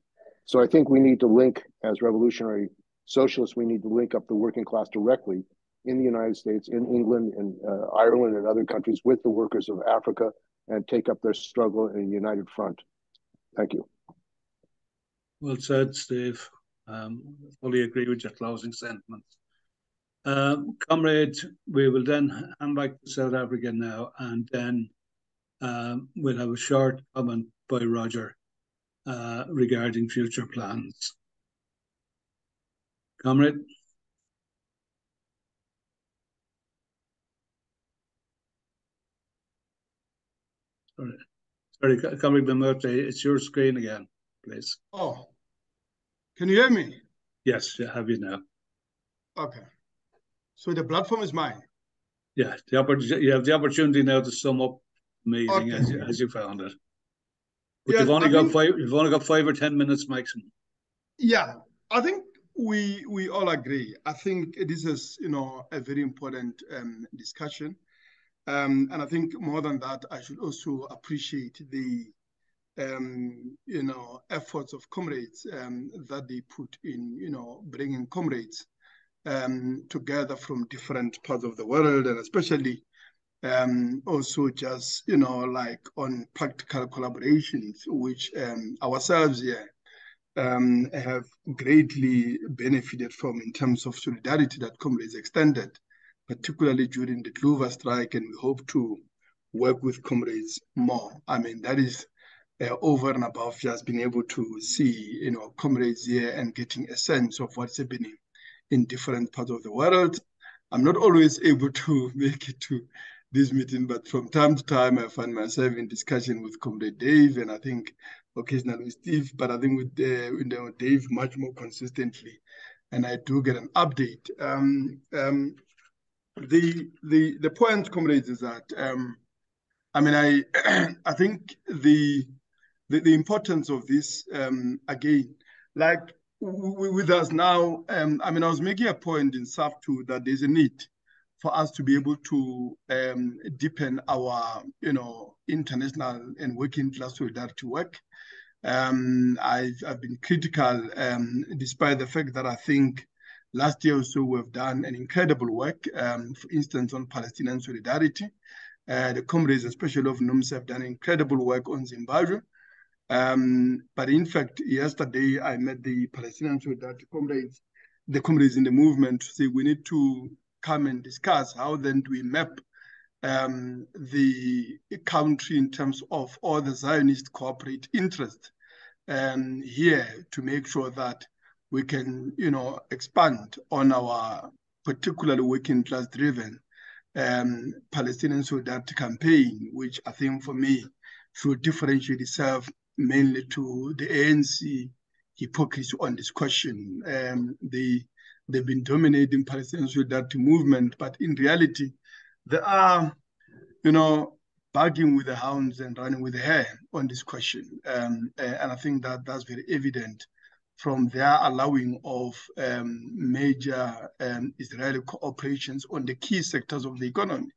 So I think we need to link, as revolutionary socialists, we need to link up the working class directly in the United States, in England, and Ireland, and other countries with the workers of Africa, and take up their struggle in a united front. Thank you. Well said, Steve. Fully agree with your closing sentiments. Comrade, we will then hand back to South Africa now, and then we'll have a short comment by Roger regarding future plans. Comrade? Sorry, Comrade Mamletwe, it's your screen again, please. Oh, can you hear me? Yes, I have you now. Okay. So the platform is mine. Yeah, you have the opportunity now to sum up the meeting as you found it. But yes, you've only got 5 or 10 minutes maximum. Yeah, I think we all agree. I think this is a very important discussion. And I think more than that, I should also appreciate the efforts of comrades that they put in bringing comrades together from different parts of the world, and especially also just, like on practical collaborations, which ourselves here have greatly benefited from in terms of solidarity that comrades extended, particularly during the Kluwer strike, and we hope to work with comrades more. I mean, that is over and above just being able to see, comrades here and getting a sense of what's happening in different parts of the world. I'm not always able to make it to this meeting, but from time to time, I find myself in discussion with Comrade Dave, and I think occasionally with Steve, but I think with Dave much more consistently, and I do get an update. The point, comrades, is that I think the importance of this again, like with us now. I was making a point in SAF2 that there's a need for us to be able to deepen our, international and working class solidarity work. I've been critical, despite the fact that I think last year or so we've done an incredible work, for instance, on Palestinian solidarity. The comrades, especially of NUMSA, have done incredible work on Zimbabwe. But in fact, yesterday I met the Palestinian solidarity comrades, the comrades in the movement, to say we need to come and discuss how then do we map the country in terms of all the Zionist corporate interest here, to make sure that we can, expand on our particularly working class driven Palestinian solidarity campaign, which I think for me should differentiate itself mainly to the ANC hypocrisy on this question. They've been dominating Palestinian solidarity movement, but in reality, they are, bargaining with the hounds and running with the hare on this question. And I think that that's very evident from their allowing of major Israeli cooperations on the key sectors of the economy,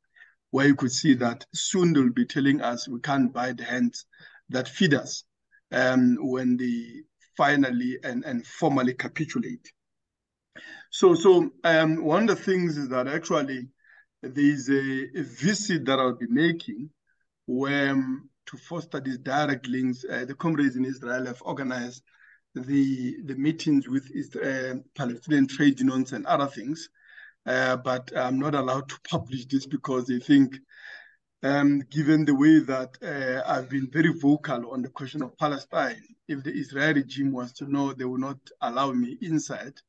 where you could see that soon they'll be telling us we can't buy the hands that feed us when they finally and formally capitulate. So one of the things is that actually there's a visit that I'll be making where to foster these direct links. The comrades in Israel have organized the meetings with Palestinian trade unions and other things, but I'm not allowed to publish this because they think, given the way that I've been very vocal on the question of Palestine, if the Israeli regime wants to know, they will not allow me inside.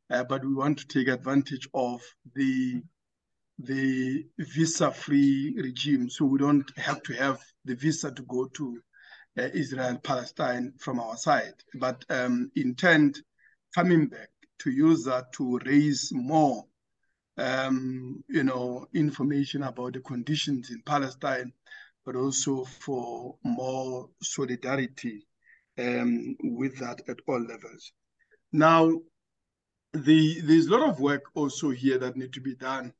But we want to take advantage of the visa-free regime, so we don't have to have the visa to go to Israel, Palestine from our side, but intend coming back to use that to raise more, information about the conditions in Palestine, but also for more solidarity with that at all levels. Now, there's a lot of work also here that need to be done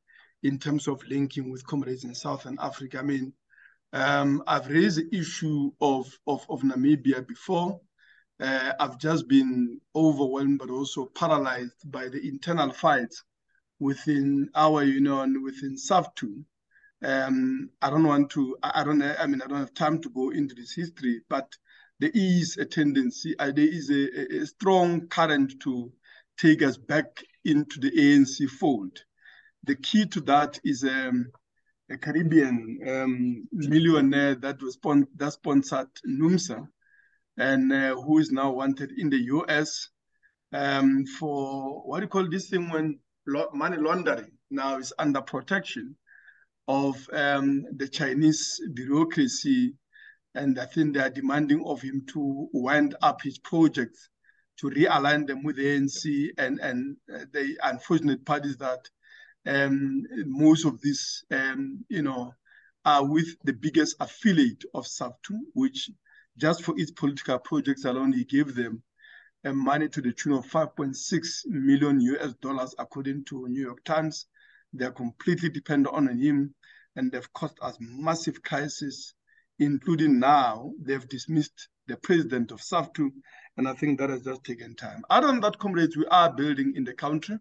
in terms of linking with comrades in Southern Africa. I've raised the issue of Namibia before. I've just been overwhelmed, but also paralyzed by the internal fights within our union, within SAF2. I don't have time to go into this history, but there is a tendency, there is a strong current to take us back into the ANC fold. The key to that is a Caribbean millionaire that sponsored NUMSA and who is now wanted in the US for, what do you call this thing when money laundering? Now is under protection of the Chinese bureaucracy, and I think they are demanding of him to wind up his projects, to realign them with the ANC and the unfortunate part is that most of these, are with the biggest affiliate of SAF2, which just for its political projects alone, he gave them money to the tune of $5.6 million US, according to New York Times. They're completely dependent on him, and they've caused us massive crisis, including now they've dismissed the president of SAF2, and I think that has just taken time. Other than that, comrades, we are building in the country.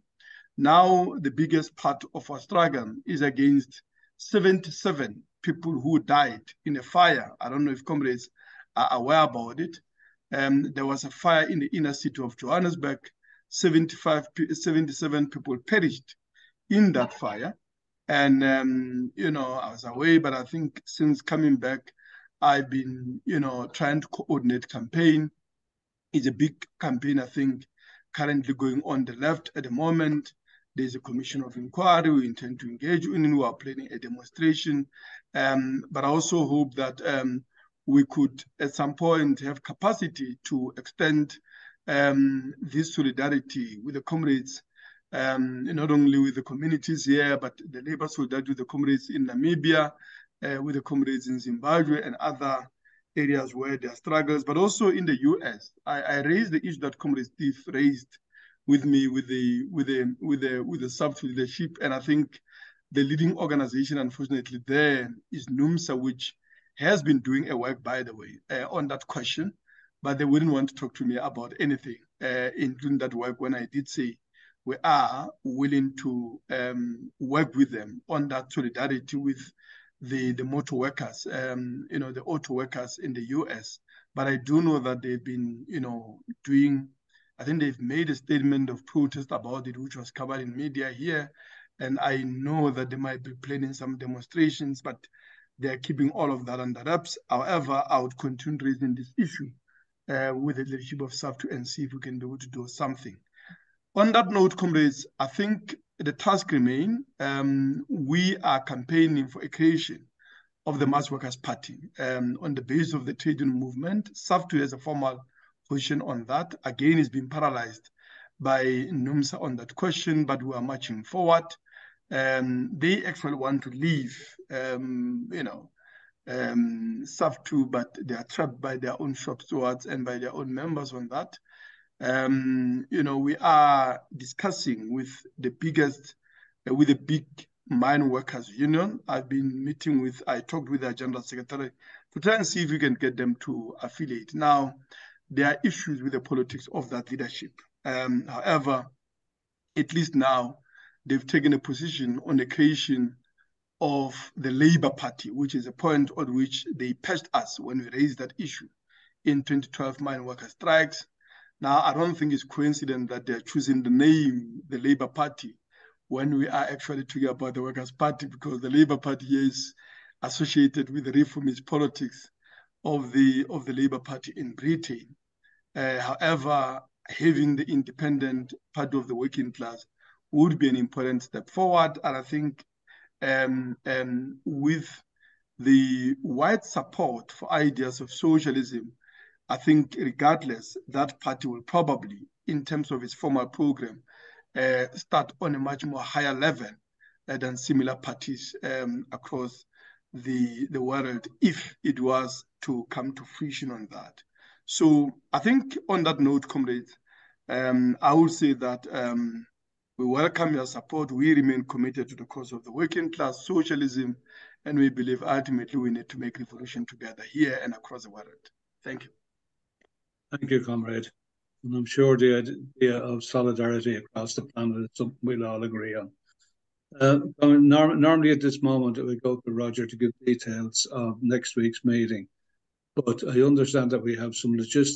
Now, the biggest part of our struggle is against 77 people who died in a fire. I don't know if comrades are aware about it. There was a fire in the inner city of Johannesburg. 77 people perished in that fire. And, you know, I was away, but I think since coming back, I've been, you know, trying to coordinate campaign. It's a big campaign, I think, currently going on the left at the moment. There's a commission of inquiry we intend to engage in. We are planning a demonstration. But I also hope that we could, at some point, have capacity to extend this solidarity with the comrades, not only with the communities here, but the labor solidarity with the comrades in Namibia, with the comrades in Zimbabwe and other areas where there are struggles, but also in the US. I raised the issue that Comrade Steve raised with me with the SAFT leadership, and I think the leading organization, unfortunately, there is NUMSA, which has been doing a work, by the way, on that question, but they wouldn't want to talk to me about anything, including that work, when I did say we are willing to work with them on that solidarity with the motor workers, you know, the auto workers in the US. But I do know that they've been, you know, doing, I think they've made a statement of protest about it, which was covered in media here. And I know that they might be planning some demonstrations, but they're keeping all of that under wraps. However, I would continue raising this issue with the leadership of SAFTU and see if we can be able to do something. On that note, comrades, I think the task remains. We are campaigning for a creation of the Mass Workers' Party on the basis of the trade union movement. SAFTU has a formal position on that. Again, it's been paralyzed by NUMSA on that question, but we are marching forward. They actually want to leave, you know, SAFTU, but they are trapped by their own shop stewards and by their own members on that. You know, we are discussing with the biggest, with the big mine workers union. I've been meeting with, I talked with their general secretary to try and see if we can get them to affiliate. Now, there are issues with the politics of that leadership. However, at least now, they've taken a position on the creation of the Labour Party, which is a point on which they patched us when we raised that issue in 2012 mine worker strikes. Now, I don't think it's coincident that they're choosing the name, the Labour Party, when we are actually talking about the Workers' Party, because the Labour Party is associated with the reformist politics of the Labour Party in Britain. However, having the independent party of the working class would be an important step forward. And I think with the wide support for ideas of socialism, I think regardless, that party will probably, in terms of its formal program, start on a much more higher level than similar parties across the world, if it was to come to fruition on that. So I think on that note, comrades, I will say that we welcome your support. We remain committed to the cause of the working class, socialism, and we believe ultimately we need to make revolution together here and across the world. Thank you. Thank you, comrade. And I'm sure the idea of solidarity across the planet is something we'll all agree on. Normally at this moment, we go to Roger to give details of next week's meeting. But I understand that we have some logistics